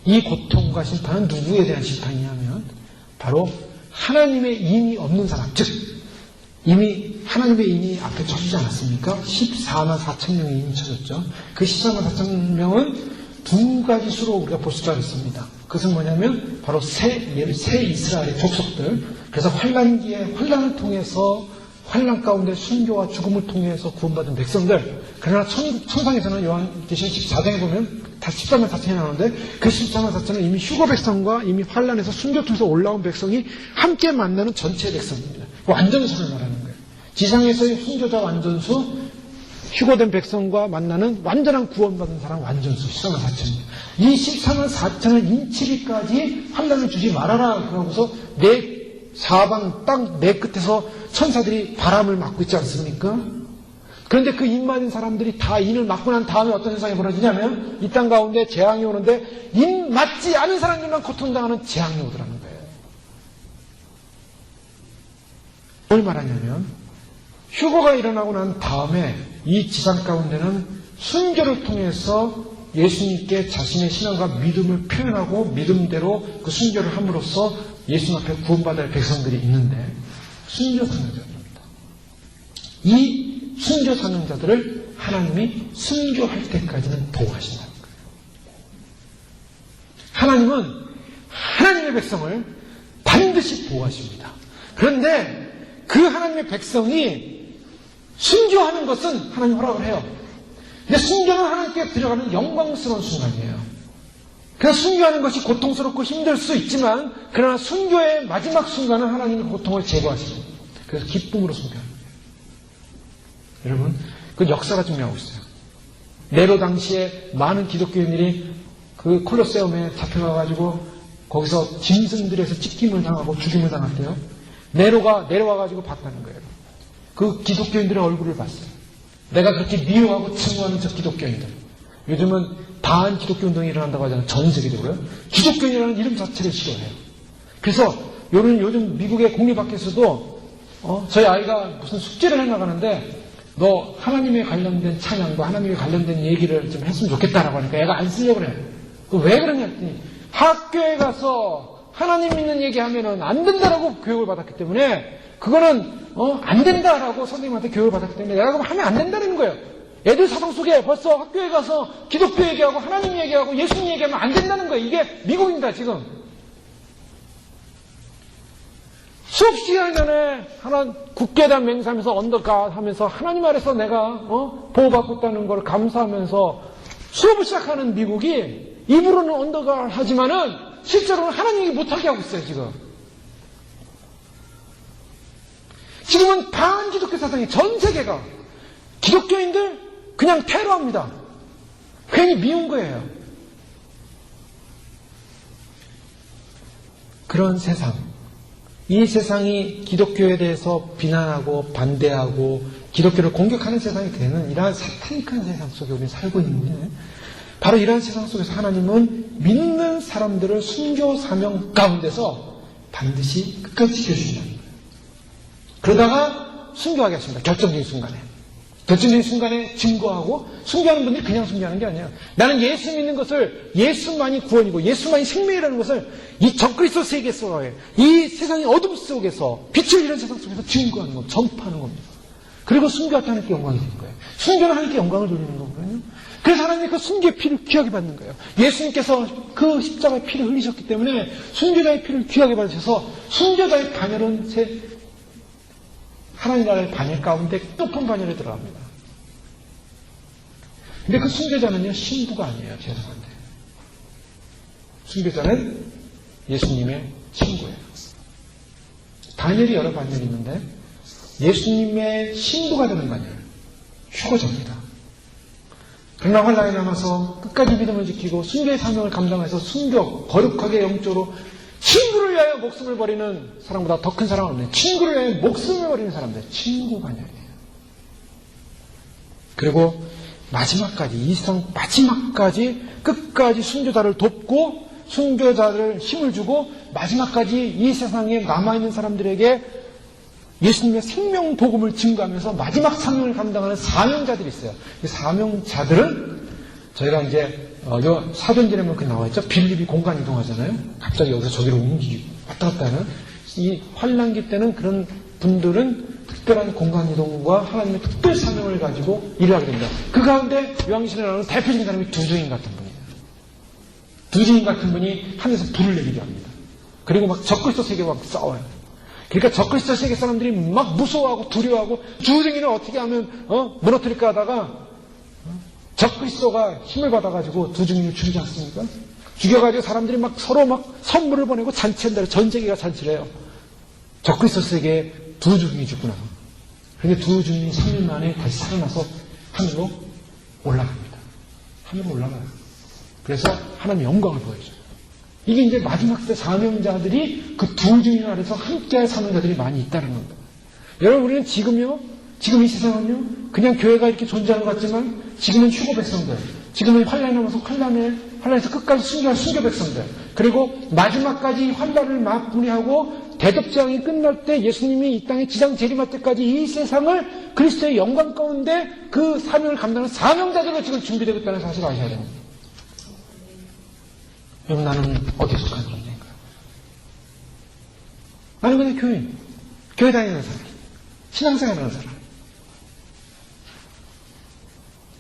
Speaker 1: 이 고통과 심판은 누구에 대한 심판이냐면 바로 하나님의 인이 없는 사람, 즉 이미 하나님의 인이 앞에 쳐주지 않았습니까? 14만 4천 명이 이미 쳐졌죠. 그 14만 4천 명은 두 가지 수로 우리가 볼 수가 있습니다. 그것은 뭐냐면 바로 새 이스라엘의 족속들. 그래서 환란기에 환란을 통해서 환란 가운데 순교와 죽음을 통해서 구원받은 백성들. 그러나 천상에서는 요한계시록 14장에 보면 다 14만 4천이 나오는데 그 14만 4천은 이미 휴거 백성과 이미 환란에서 순교 통해서 올라온 백성이 함께 만나는 전체 백성입니다. 완전수를 말하는 거예요. 지상에서의 순교자 완전수, 휴거된 백성과 만나는 완전한 구원받은 사람 완전수 14만 4천입니다. 이 14만 4천을 인치기까지 환란을 주지 말아라. 그러고서 사방 땅 내 끝에서 천사들이 바람을 막고 있지 않습니까? 그런데 그 인 맞은 사람들이 다 인을 맞고 난 다음에 어떤 현상이 벌어지냐면 이 땅 가운데 재앙이 오는데 인 맞지 않은 사람들만 고통당하는 재앙이 오더라는 거예요. 뭘 말하냐면 휴거가 일어나고 난 다음에 이 지상 가운데는 순교를 통해서 예수님께 자신의 신앙과 믿음을 표현하고 믿음대로 그 순교를 함으로써 예수님 앞에 구원받을 백성들이 있는데 순교 사명자들입니다. 이 순교 사명자들을 하나님이 순교할 때까지는 보호하신다는 거예요. 하나님은 하나님의 백성을 반드시 보호하십니다. 그런데 그 하나님의 백성이 순교하는 것은 하나님 허락을 해요. 근데 순교는 하나님께 들어가는 영광스러운 순간이에요. 그래서 순교하는 것이 고통스럽고 힘들 수 있지만 그러나 순교의 마지막 순간은 하나님의 고통을 제거하시죠. 그래서 기쁨으로 순교하는 거예요. 여러분, 그 역사가 증명하고 있어요. 네로 당시에 많은 기독교인들이 그 콜로세움에 잡혀가가지고 거기서 짐승들에서 찢김을 당하고 죽임을 당했대요. 네로가 내려와가지고 봤다는 거예요. 그 기독교인들의 얼굴을 봤어요. 내가 그렇게 미워하고 증오하는 저 기독교인들. 요즘은 반한 기독교 운동이 일어난다고 하잖아요. 전 세계적으로요. 기독교인이라는 이름 자체를 싫어해요. 그래서 요즘 미국의 공립학교에서도 저희 아이가 무슨 숙제를 해나가는데 너 하나님에 관련된 찬양과 하나님에 관련된 얘기를 좀 했으면 좋겠다라고 하니까 애가 안 쓰려고 그래요. 왜 그러냐 했더니 학교에 가서 하나님 믿는 얘기하면은 안 된다라고 교육을 받았기 때문에 그거는 안 된다라고 선생님한테 교육을 받았기 때문에 내가 그럼 하면 안 된다는 거예요. 애들 사상 속에 벌써 학교에 가서 기독교 얘기하고 하나님 얘기하고 예수님 얘기하면 안 된다는 거예요. 이게 미국입니다 지금. 수업 시간 전에 국계단 맹세하면서 언더갓 하면서 하나님 아래서 내가 보호받고 있다는 걸 감사하면서 수업을 시작하는 미국이 입으로는 언더갓 하지만은 실제로는 하나님 얘기 못하게 하고 있어요 지금. 지금은 반기독교 사상이 전 세계가 기독교인들 그냥 테러합니다. 괜히 미운 거예요. 그런 세상, 이 세상이 기독교에 대해서 비난하고 반대하고 기독교를 공격하는 세상이 되는 이러한 사탄닉한 세상 속에 우리는 살고 있는데 바로 이러한 세상 속에서 하나님은 믿는 사람들을 순교 사명 가운데서 반드시 끝까지 지켜주신다는 거예요. 그러다가 순교하게 하십니다. 결정적인 순간에. 결정적인 순간에 증거하고 순교하는 분들이 그냥 순교하는 게 아니에요. 나는 예수 믿는 것을 예수만이 구원이고 예수만이 생명이라는 것을 이 적그리스도 세계 속에 이 세상의 어둠 속에서 빛을 잃은 세상 속에서 증거하는 겁니다. 전파하는 겁니다. 그리고 순교할 때 하나님께 영광이 되는 거예요. 순교는 하나님께 영광을 돌리는 거거든요. 그래서 하나님이 그 순교의 피를 귀하게 받는 거예요. 예수님께서 그 십자가의 피를 흘리셨기 때문에 순교자의 피를 귀하게 받으셔서 순교자의 반열은 하나님 나라의 반열 가운데 높은 반열에 들어갑니다. 근데 그 순교자는요, 신부가 아니에요. 죄송한데. 순교자는 예수님의 친구예요. 반열이 여러 반열이 있는데 예수님의 신부가 되는 반열, 휴거자입니다. 그러나 환란에 남아서 끝까지 믿음을 지키고 순교의 사명을 감당해서 순교, 거룩하게 영적으로 친구를 위하여 목숨을 버리는 사람보다 더 큰 사랑은 없네요. 친구를 위하여 목숨을 버리는 사람들, 친구 반열이에요. 그리고 마지막까지, 이 세상 마지막까지 끝까지 순교자를 돕고 순교자를 힘을 주고 마지막까지 이 세상에 남아있는 사람들에게 예수님의 생명 복음을 증거하면서 마지막 사명을 감당하는 사명자들이 있어요. 이 사명자들은 저희가 이제 사전절에 보면 나와있죠. 빌립이 공간 이동하잖아요. 갑자기 여기서 저기로 옮기고 왔다 갔다 하는 이 환란기 때는 그런 분들은 특별한 공간 이동과 하나님의 특별 사명을 가지고 일을 하게 됩니다. 그 가운데 요한계시록에 나오는 대표적인 사람이 두 증인 같은 분이에요. 두 증인 같은 분이 하늘에서 불을 내리게 합니다. 그리고 막 적그리스도 세계와 막 싸워요. 그러니까 적그리스도 세계 사람들이 막 무서워하고 두려워하고 두 증인을 어떻게 하면 무너뜨릴까 하다가 적그리스도가 힘을 받아가지고 두 증인을 죽이지 않습니까? 죽여가지고 사람들이 막 서로 막 선물을 보내고 잔치한다. 전 세계가 잔치를 해요. 적그리스도 세계에 두 증인이 죽고 나서. 그런데 두 증인이 3일 만에 다시 살아나서 하늘로 올라갑니다. 하늘로 올라가요. 그래서 하나님의 영광을 보여줘요. 이게 이제 마지막 때 사명자들이 그 두 증인 아래서 함께할 사명자들이 많이 있다는 겁니다. 여러분, 우리는 지금요, 지금 이 세상은요, 그냥 교회가 이렇게 존재하는 것 같지만 지금은 휴거 백성들, 지금은 환란에 남아서 환란에서 끝까지 순교할 순교 백성들, 그리고 마지막까지 환란을 맞부리하고 대접장이 끝날 때 예수님이 이 땅에 지상 재림할 때까지 이 세상을 그리스도의 영광 가운데 그 사명을 감당하는 사명자들로 지금 준비되고 있다는 사실을 아셔야 됩니다. 여러분, 나는 어디에 속한 존재인가요? 나는 그냥 교인, 교회 다니는 사람, 신앙생활하는 사람.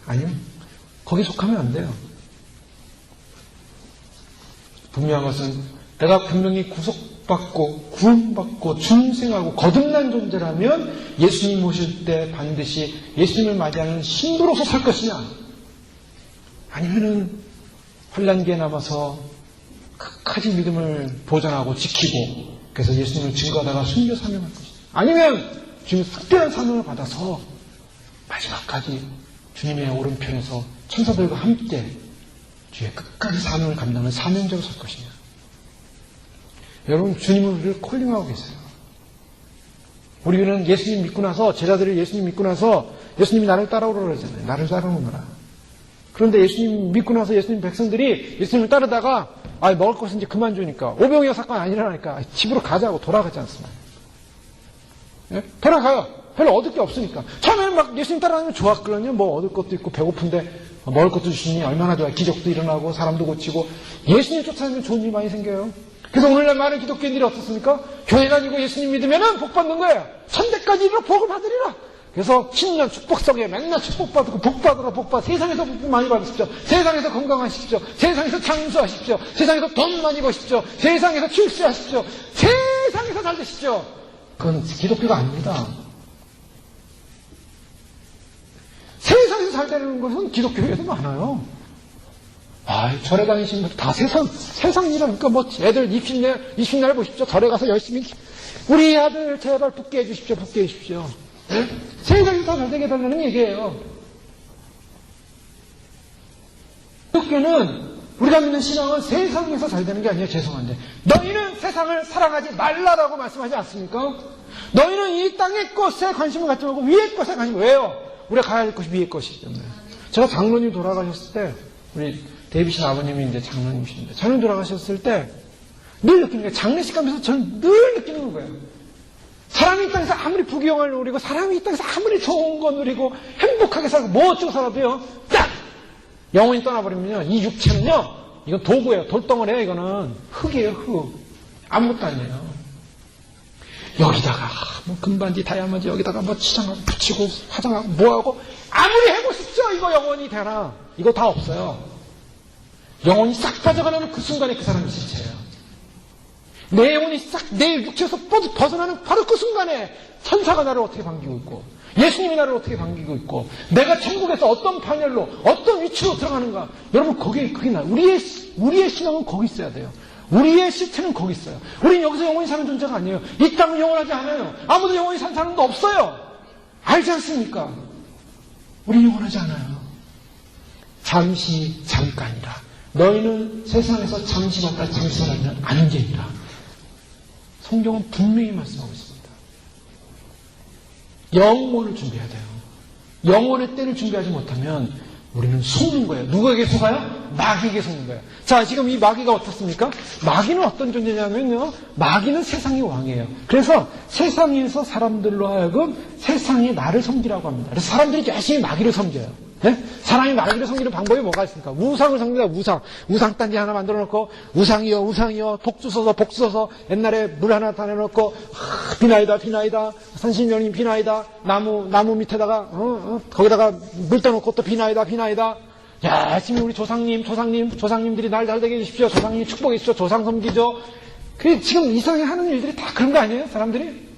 Speaker 1: 아니요, 거기 속하면 안 돼요. 분명한 것은 내가 분명히 구속받은 복받고 구원받고 중생하고 거듭난 존재라면 예수님 오실 때 반드시 예수님을 맞이하는 신부로서 살 것이냐, 아니면은 환난기에 남아서 끝까지 믿음을 보존하고 지키고 그래서 예수님을 증거하다가 순교 사명할 것이냐, 아니면 주님 특별한 사명을 받아서 마지막까지 주님의 오른편에서 천사들과 함께 주의 끝까지 사명을 감당하는 사명자로 설 것이냐. 여러분, 주님은 우리를 콜링하고 계세요. 우리는 예수님 믿고 나서, 제자들이 예수님 믿고 나서 예수님이 나를 따라오라 그러잖아요. 나를 따라오너라. 그런데 예수님 믿고 나서 예수님 백성들이 예수님을 따르다가 먹을 것은 이제 그만 주니까 오병이어 사건 안 일어나니까 집으로 가자고 돌아가지 않습니다. 예? 돌아가요. 별로 얻을 게 없으니까. 처음에는 막 예수님 따라다니면 좋았거든요. 뭐 얻을 것도 있고 배고픈데 먹을 것도 주시니 얼마나 좋아요. 기적도 일어나고 사람도 고치고. 예수님 쫓아다니면 좋은 일 많이 생겨요. 그래서 오늘날 많은 기독교인들이 어떻습니까? 교회 다니고 예수님 믿으면 복 받는 거예요. 천대까지 이르러 복을 받으리라. 그래서 신년 축복성에 맨날 축복받고 복받으라 복받. 세상에서 복 많이 받으십시오. 세상에서 건강하십시오. 세상에서 장수하십시오. 세상에서 돈 많이 버십시오. 세상에서 출세하십시오. 세상에서 잘 되십시오. 그건 기독교가 아닙니다. 세상에서 잘 되는 것은 기독교에도 많아요. 절에 다니시는 분들 다 세상 일하니까 뭐 애들 입신날 보십시오. 절에 가서 열심히 우리 아들 제발 붙게 해주십시오. 붙게 해주십시오. 네? 세상에서 다 잘 되게 해달라는 얘기예요. 기독교는 우리가 믿는 신앙은 세상에서 잘 되는 게 아니에요. 죄송한데 너희는 세상을 사랑하지 말라라고 말씀하지 않습니까? 너희는 이 땅의 것에 관심을 갖지 말고 위의 것에 관심을. 왜요? 우리가 가야 할 것이 위의 것이기 때문에. 제가 장로님 돌아가셨을 때 우리 데이비신 아버님이 이제 장로님이신데 장로님 돌아가셨을 때 늘 느끼는 거예요. 장례식 가면서 저는 늘 느끼는 거예요. 사람이 이 땅에서 아무리 부귀영화를 누리고 사람이 이 땅에서 아무리 좋은 거 누리고 행복하게 살고 뭐 어쩌고 살아도요, 딱 영혼이 떠나버리면요 이 육체는요 이건 도구예요. 돌덩어리예요. 이거는 흙이에요. 흙. 아무것도 아니에요. 여기다가 뭐 금반지 다이아몬드 여기다가 뭐 치장하고 붙이고 화장하고 뭐하고 아무리 해보십시오. 이거 영혼이 되나 이거 다 없어요. 영혼이 싹 빠져가는 그 순간에 그 사람이 진짜예요. 내 영혼이 싹 내 육체에서 벗어나는 바로 그 순간에 천사가 나를 어떻게 반기고 있고 예수님이 나를 어떻게 반기고 있고 내가 천국에서 어떤 판열로 어떤 위치로 들어가는가. 여러분 그게 나 우리의 신앙은 거기 있어야 돼요. 우리의 실체는 거기 있어요. 우리는 여기서 영원히 사는 존재가 아니에요. 이 땅은 영원하지 않아요. 아무도 영원히 사는 사람도 없어요. 알지 않습니까? 우리는 영원하지 않아요. 잠시 잠깐이라. 너희는 세상에서 잠시 왔다 잠시 살아는 안개니라. 성경은 분명히 말씀하고 있습니다. 영혼을 준비해야 돼요. 영혼의 때를 준비하지 못하면 우리는 속는 거예요. 누구에게 속아요? 마귀에게 속는 거예요. 자, 지금 이 마귀가 어떻습니까? 마귀는 어떤 존재냐면요, 마귀는 세상의 왕이에요. 그래서 세상에서 사람들로 하여금 세상의 나를 섬기라고 합니다. 그래서 사람들이 열심히 마귀를 섬겨요. 네? 사람이 마귀를 섬기는 방법이 뭐가 있습니까? 우상을 섬깁니다. 우상단지 하나 만들어 놓고 우상이여 복 주소서 옛날에 물 하나 다 내놓고 비나이다 산신령님 비나이다 나무 밑에다가 거기다가 물 떠놓고 또 비나이다 열심히 우리 조상님들이 날 잘 되게 해주십시오. 조상님 축복해 주십시오. 조상 섬기죠. 그게 지금 이상하게 하는 일들이 다 그런 거 아니에요? 사람들이?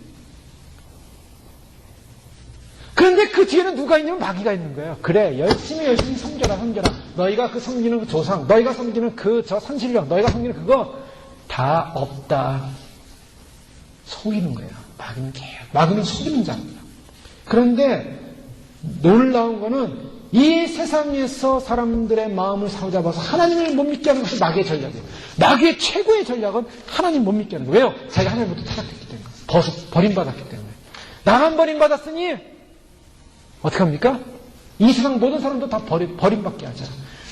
Speaker 1: 그런데 그 뒤에는 누가 있냐면 마귀가 있는 거예요. 그래, 열심히 섬겨라. 너희가 그 섬기는 그 조상, 너희가 섬기는 저 산신령, 너희가 섬기는 그거 다 없다. 속이는 거예요. 마귀는 속이는 자입니다. 그런데 놀라운 거는 이 세상에서 사람들의 마음을 사로잡아서 하나님을 못 믿게 하는 것이 마귀의 전략이에요. 마귀의 최고의 전략은 하나님 못 믿게 하는 거예요. 왜요? 자기가 하나님부터 타락했기 때문에. 버림받았기 때문에. 나만 버림받았으니 어떻게 합니까? 이 세상 모든 사람도 다 버림받게 하죠.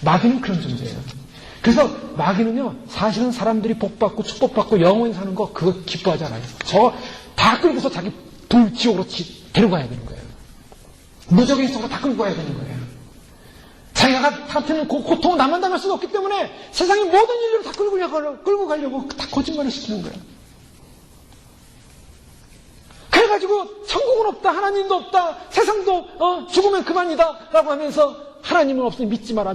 Speaker 1: 마귀는 그런 존재예요. 그래서 마귀는요, 사실은 사람들이 복받고 축복받고 영원히 사는 거 그거 기뻐하지 않아요. 저 다 끌고서 자기 불지옥으로 데려가야 되는 거예요. 무적인 속으로 다 끌고 가야 되는 거예요. 자기가 다투는 고통을 나만 당할 수는 없기 때문에 세상의 모든 일을 다 끌고 가려고 다 거짓말을 시키는 거예요. 그래가지고 천국은 없다, 하나님도 없다, 세상도 죽으면 그만이다 라고 하면서 하나님은 없으니 믿지 마라.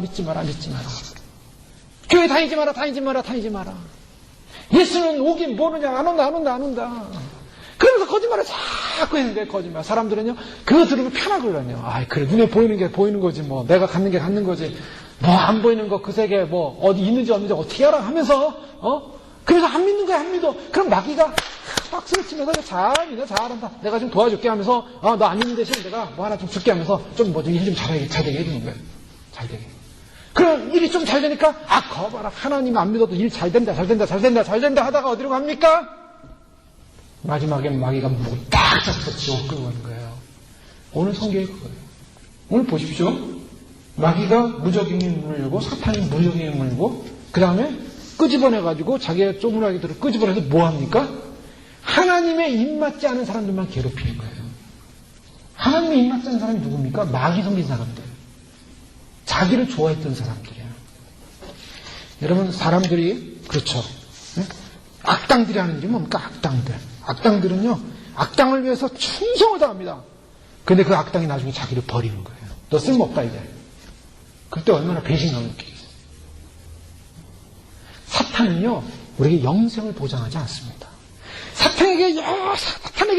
Speaker 1: 교회 다니지 마라. 예수는 오긴 모르냐, 안 온다. 그러면서 거짓말을 자꾸 했는데, 거짓말. 사람들은요, 그거 들으면 편하거든요. 그래, 눈에 보이는 게 보이는 거지, 뭐. 내가 갖는 게 갖는 거지. 뭐, 안 보이는 거, 그 세계, 뭐, 어디 있는지 없는지 어떻게 알아? 하면서, 그래서 안 믿는 거야, 안 믿어. 그럼 마귀가 박수를 치면서 잘한다. 내가 좀 도와줄게 하면서, 너 안 믿는 대신 내가 뭐 하나 좀 줄게 하면서, 일 좀 잘 되게 해주는 거예요. 잘 되게. 그럼 일이 좀 잘 되니까, 거봐라. 하나님 안 믿어도 일 잘 된다 하다가 어디로 갑니까? 마지막엔 마귀가 목을 딱 잡고 지옥 끌고 가는 거예요. 오늘 성경이 그거예요. 오늘 보십시오. 마귀가 무적행의 문을 열고, 사탄이 무적행의 문을 열고, 그 다음에 끄집어내가지고 자기의 쪼무라기들을 끄집어내서 뭐합니까? 하나님의 입맞지 않은 사람들만 괴롭히는 거예요. 하나님의 입맞지 않은 사람이 누굽니까? 마귀 섬긴 사람들. 자기를 좋아했던 사람들이에요. 여러분, 사람들이, 그렇죠. 악당들이 하는 게 뭡니까? 악당들. 악당들은요, 악당을 위해서 충성을 다합니다. 근데 그 악당이 나중에 자기를 버리는 거예요. 너 쓸모없다, 이제. 그때 얼마나 배신감을 느끼겠어요. 사탄은요, 우리에게 영생을 보장하지 않습니다. 사탄에게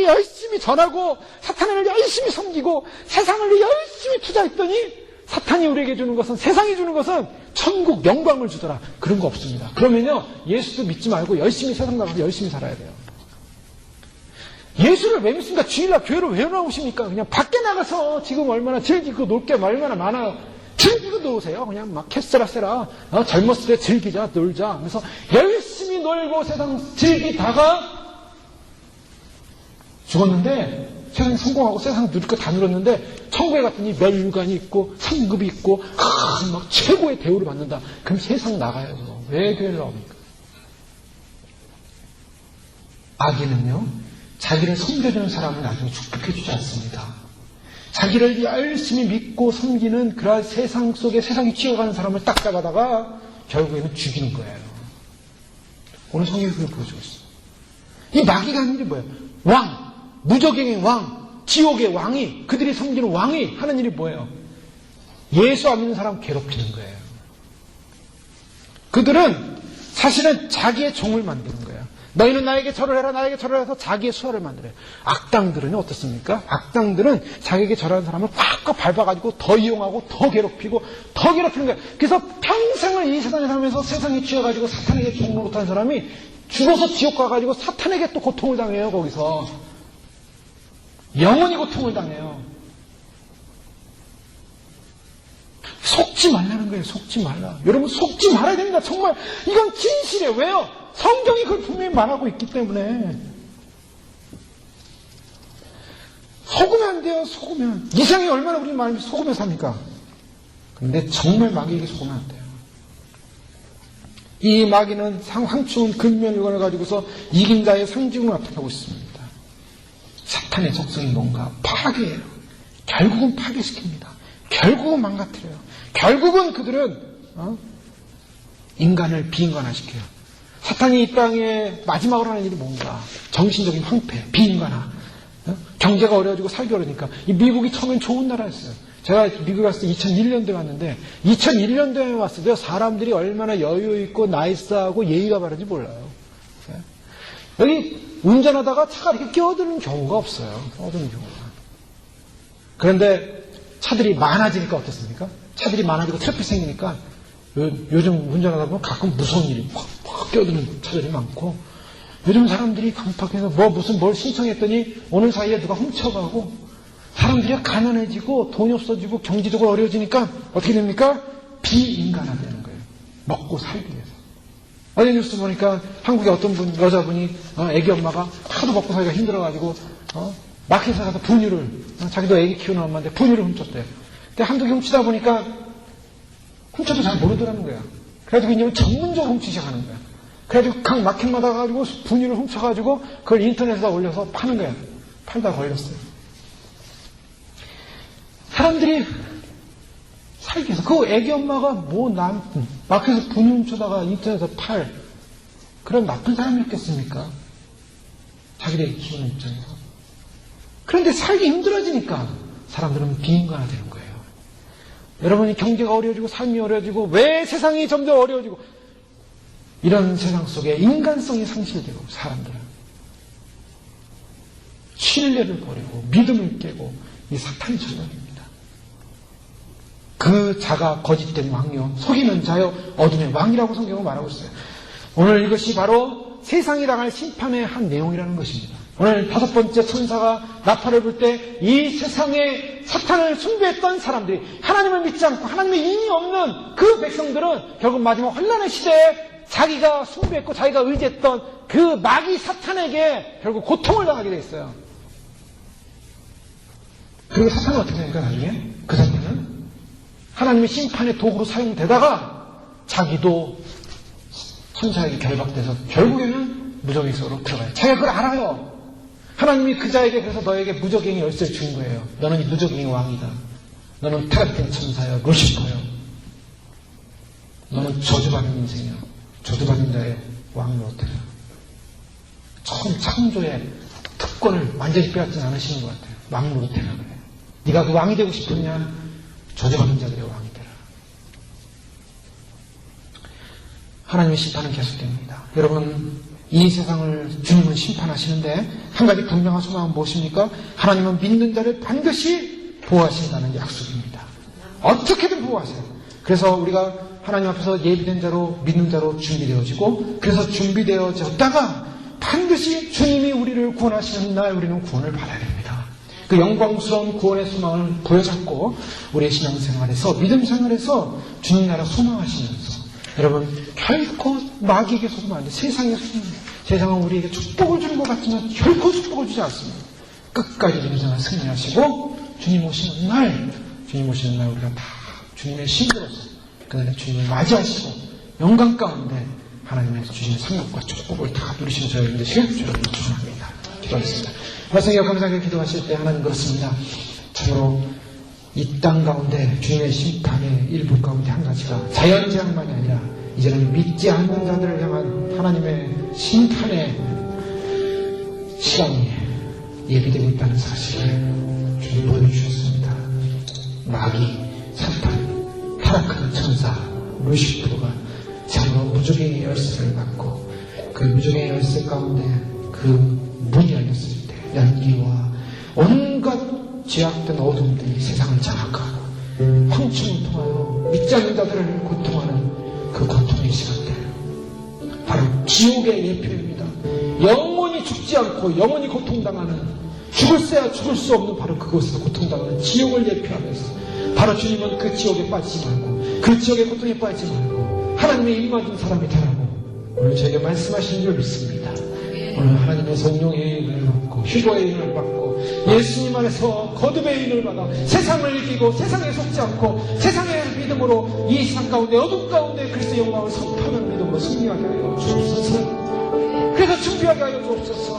Speaker 1: 열심히 전하고, 사탄을 열심히 섬기고, 세상을 열심히 투자했더니, 사탄이 우리에게 주는 것은, 세상이 주는 것은 천국 영광을 주더라. 그런 거 없습니다. 그러면요, 예수도 믿지 말고 열심히 세상 나가서 열심히 살아야 돼요. 예수를 왜 믿습니까? 주일날 교회로 왜 나오십니까? 그냥 밖에 나가서 지금 얼마나 즐기고 놀 게 얼마나 많아요. 즐기고 노세요. 그냥 막 캐스라세라. 젊었을 때 즐기자, 놀자. 그래서 열심히 놀고 세상 즐기다가 죽었는데, 세상 성공하고 세상 누릴 거 다 누렸는데, 천국에 갔더니 멸류관이 있고, 상급이 있고, 막 최고의 대우를 받는다. 그럼 세상 나가요. 왜 교회를 나옵니까? 마귀는요, 자기를 섬겨주는 사람을 나중에 축복해주지 않습니다. 자기를 열심히 믿고 섬기는 그런 세상 속에 세상이 취해가는 사람을 딱 잡아다가 결국에는 죽이는 거예요. 오늘 성경이 그걸 보여주고 있어요. 이 마귀가 하는 일이 뭐예요? 왕, 무적행의 왕, 지옥의 왕이, 그들이 섬기는 왕이 하는 일이 뭐예요? 예수 안 믿는 사람 괴롭히는 거예요. 그들은 사실은 자기의 종을 만드는 거예요. 너희는 나에게 절을 해라, 나에게 절을 해서 자기의 수하를 만들어요. 악당들은 어떻습니까? 악당들은 자기에게 절하는 사람을 꽉꽉 밟아가지고 더 이용하고 더 괴롭히고 더 괴롭히는 거예요. 그래서 평생을 이 세상에 살면서 세상에 취해가지고 사탄에게 종 노릇한 사람이 죽어서 지옥 가가지고 사탄에게 또 고통을 당해요. 거기서 영원히 고통을 당해요. 속지 말라는 거예요. 속지 말라. 여러분, 속지 말아야 됩니다. 정말 이건 진실이에요. 왜요? 성경이 그걸 분명히 말하고 있기 때문에. 속으면 안 돼요. 속으면. 이상이 얼마나 우리 마음이 속으면 삽니까? 근데 정말 마귀에게 속으면 안 돼요. 이 마귀는 황충은 근면을관을 가지고서 이긴 자의 상징으로 나타나고 있습니다. 사탄의 적성이 뭔가? 파괴예요. 결국은 파괴시킵니다. 결국은 망가뜨려요. 결국은 그들은 인간을 비인간화시켜요. 사탄이 이 땅에 마지막으로 하는 일이 뭔가? 정신적인 황폐, 비인간화. 경제가 어려워지고 살기 어려우니까. 이 미국이 처음엔 좋은 나라였어요. 제가 미국에 갔을 때 2001년도에 왔는데 2001년도에 왔을 때 사람들이 얼마나 여유 있고 나이스하고 예의가 바른지 몰라요. 여기 운전하다가 차가 이렇게 끼어드는 경우가 없어요. 끼어드는 경우가. 그런데 차들이 많아지니까 어떻습니까? 차들이 많아지고 트래픽 생기니까 요즘 운전하다 보면 가끔 무서운 일이 팍 끼어드는 차들이 많고, 요즘 사람들이 강팍해서 뭘 신청했더니 오늘 사이에 누가 훔쳐가고, 사람들이 가난해지고 돈이 없어지고 경제적으로 어려워지니까 어떻게 됩니까? 비인간화되는 거예요. 먹고 살기 위해서. 어제 뉴스 보니까 한국의 어떤 여자분이 애기 엄마가 하도 먹고 살기가 힘들어가지고 마켓에 가서 분유를, 자기도 애기 키우는 엄마인데 분유를 훔쳤대요. 근데 한두 개 훔치다 보니까 훔쳐도 잘 모르더라는 거야. 그래가지고 이제 전문적으로 훔치기 시작하는 거야. 그래가지고 각 마켓마다 가지고 분유를 훔쳐가지고 그걸 인터넷에다 올려서 파는 거야. 팔다 걸렸어요. 사람들이 살기 위해서. 그 애기 엄마가 마켓에서 분유 훔쳐다가 인터넷에서 그런 나쁜 사람이 있겠습니까? 자기들 애기 키우는 입장에서. 그런데 살기 힘들어지니까 사람들은 비인간화 되는 거예요. 여러분이 경제가 어려워지고 삶이 어려워지고 왜 세상이 점점 어려워지고 이런 세상 속에 인간성이 상실되고 사람들은 신뢰를 버리고 믿음을 깨고 이 사탄이 전략입니다. 그 자가 거짓된 왕이요 속이는 자요 어둠의 왕이라고 성경은 말하고 있어요. 오늘 이것이 바로 세상이 당할 심판의 한 내용이라는 것입니다. 오늘 5번째 천사가 나팔을 불 때 이 세상에 사탄을 숭배했던 사람들이 하나님을 믿지 않고 하나님의 힘이 없는 그 백성들은 결국 마지막 환난의 시대에 자기가 숭배했고 자기가 의지했던 그 마귀 사탄에게 결국 고통을 당하게 돼 있어요. 그리고 사탄은 어떻게 됩니까 나중에? 그 사탄은 하나님의 심판의 도구로 사용되다가 자기도 천사에게 결박돼서 결국에는 무적의 속으로 들어가요. 자기가 그걸 알아요. 하나님이 그 자에게 그래서 너에게 무적행의 열쇠를 준 거예요. 너는 이 무적행의 왕이다. 너는 타락된 천사야. 루시퍼야. 너는 저주받은 인생이야. 저주받은 자의 왕으로 태어나. 처음 창조의 특권을 완전히 빼앗지 않으시는 것 같아요. 왕으로 태어나요. 네가 그 왕이 되고 싶었냐? 저주받은 자들의 왕이 되라. 하나님의 심판은 계속됩니다. 여러분 이 세상을 주님은 심판하시는데 한 가지 분명한 소망은 무엇입니까? 하나님은 믿는 자를 반드시 보호하신다는 약속입니다. 어떻게든 보호하세요. 그래서 우리가 하나님 앞에서 예비된 자로 믿는 자로 준비되어지고 그래서 준비되어졌다가 반드시 주님이 우리를 구원하시는 날 우리는 구원을 받아야 됩니다. 그 영광스러운 구원의 소망을 부여잡고 우리의 신앙생활에서 믿음 생활에서 주님 나라 소망하시면서 여러분 결코 마귀에게 속으면 안 돼요. 세상은 우리에게 축복을 주는 것 같지만 결코 축복을 주지 않습니다. 끝까지 인생을 승리하시고 주님 오시는 날 우리가 다 주님의 신으로서 그날에 주님을 맞이하시고 영광 가운데 하나님의 주신 상급과 축복을 다 누리시는 저희 여러분들 시간 주님을 축원합니다. 기도하겠습니다. 말씀과 감사하게 기도하실 때 하나님 그렇습니다. 참으로 이 땅 가운데 주님의 심판의 일부 가운데 한 가지가 자연재앙만이 아니라 이제는 믿지 않는 자들을 향한 하나님의 심판의 시간이 예비되고 있다는 사실을 주님 보여주셨습니다. 마귀, 사탄, 타락하는 천사, 루시퍼가 참으로 무적의 열쇠를 받고 그 무적의 열쇠 가운데 그 문이 열렸을 때 연기와 온갖 죄악된 어둠들이 세상을 장악하고 황충을 통하여 믿지 않는 자들을 고통하는 그 고통의 시간들 바로 지옥의 예표입니다. 영원히 죽지 않고 영원히 고통당하는 죽을새야 죽을 수 없는 바로 그곳에서 고통당하는 지옥을 예표하면서 바로 주님은 그 지옥에 빠지지 말고 그 지옥의 고통에 빠지지 말고 하나님의 임맞은 사람이 되라고 오늘 저에게 말씀하시는 줄 믿습니다. 오늘 하나님의 성령의 인을 받고 휴거의 인을 받고 예수님 안에서 거듭의 인을 받아 세상을 이기고 세상에 속지 않고 세상의 믿음으로 이 세상 가운데 어둠 가운데 그리스도의 영광을 선포하는 믿음으로 승리하게 하여 주옵소서. 그래서 준비하게 하여 주옵소서.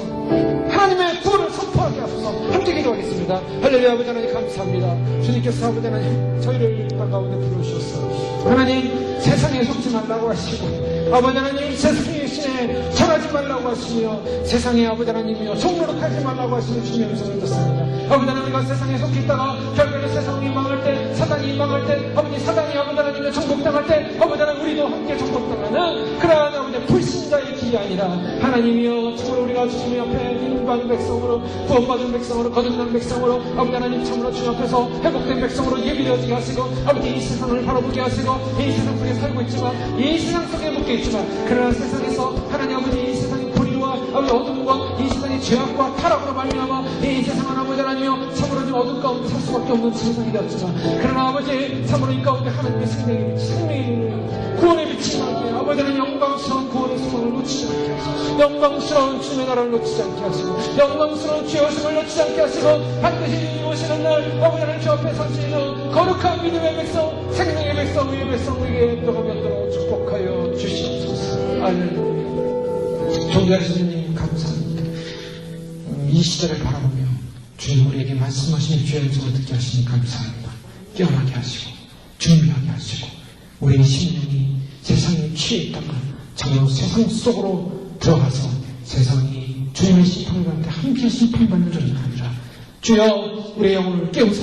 Speaker 1: 하나님의 구원을 선포하게 하소서. 함께 기도하겠습니다. 할렐루야. 아버지 하나님 감사합니다. 주님께서 아버지 하나님 저희를 이 땅 가운데 부르셨어. 하나님 세상에 속지 말라고 하시고 아버지 하나님 세상의 신에 전하지 말라고 하시며 세상에 아버지 하나님이여 종로로 가지 말라고 하시며 주님의 음성을 듣습니다. 아버지 하나님 우리가 세상에 속해 있다가 결국에는 세상이 망할 때 사단이 망할 때 아버지 사단이 아버지 하나님의 정복당할 때 아버지 하나님 우리도 함께 정복당하는 그러한 아버지 불신자의 길이 아니라 하나님이여 참으로 우리가 주님 앞에 믿음받은 백성으로 구원받은 백성으로 거듭난 백성으로 아버지 하나님 참으로 주님 앞에서 회복된 백성으로 예비되어지게 하시고 아버지 이 세상을 바라보게 하시고 이 세상 속에 살고 있지만 이 세상 속에 묶여 있지만 그러나 세상에서 하나님 아버지 이 세상의 불의와 아버지 어둠과 이 세상의 죄악과 타락으로 말미암아 이 세상은 아버지 하나님이여 참으로 이 어둠 가운데 살 수밖에 없는 세상이 되었지만 그러나 아버지 참으로 이 가운데 하나님의 생명의 구원의 빛이 나기에 아버지 하나님 영광스러운 구원의 소망을 놓치지 않게 하시고 영광스러운 주님의 나라를 놓치지 않게 하시고 영광스러운 주의 오심을 놓치지 않게 하시고 반드시 주님 오시는 날 아버지 하나님 주 앞에 서시는 거룩한 믿음의 백성 생명의 백성 의의 백성 우리에게 들어가면도록 축복하여 주시옵소서. 할렐루야. 존귀하신 주님 감사합니다. 이 시대를 바라보며 주님 우리에게 말씀하시는 주의 음성을 듣게 하시니 감사합니다. 깨어나게 하시고 준비하게 하시고 우리의 심령이 세상에 취해 있다가 정녕 세상 속으로 들어가서 세상이 주님의 심판을 받는데 함께 심판받는 존재가 아니라 주여 우리의 영혼을 깨우사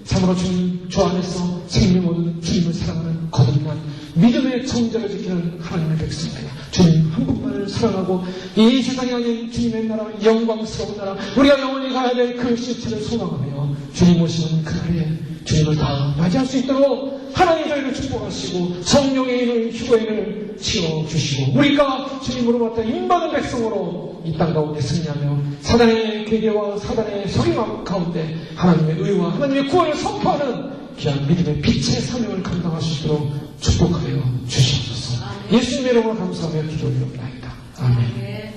Speaker 1: 참으로 주님 주 안에서 생명 얻는 주님을 사랑하는 거듭난 믿음의 정자를 지키는 하나님의 백성이에요. 주님 한 분만을 사랑하고 이 세상에 아닌 주님의 나라, 영광스러운 나라, 우리가 영원히 가야 될 그 실체를 소망하며 주님 오시는 그날에 주님을 다 맞이할 수 있도록 하나님 저희를 축복하시고 성령의 인을 휴거인을 치워주시고 우리가 주님으로부터 인받은 백성으로 이 땅 가운데 승리하며 사단의 계계와 사단의 속임함 가운데 하나님의 의와 하나님의 구원을 선포하는 귀한 믿음의 빛의 사명을 감당할 수 있도록 축복하여 주시옵소서. 예수님의 이름으로 감사하며 기도 올려옵나이다. 아멘.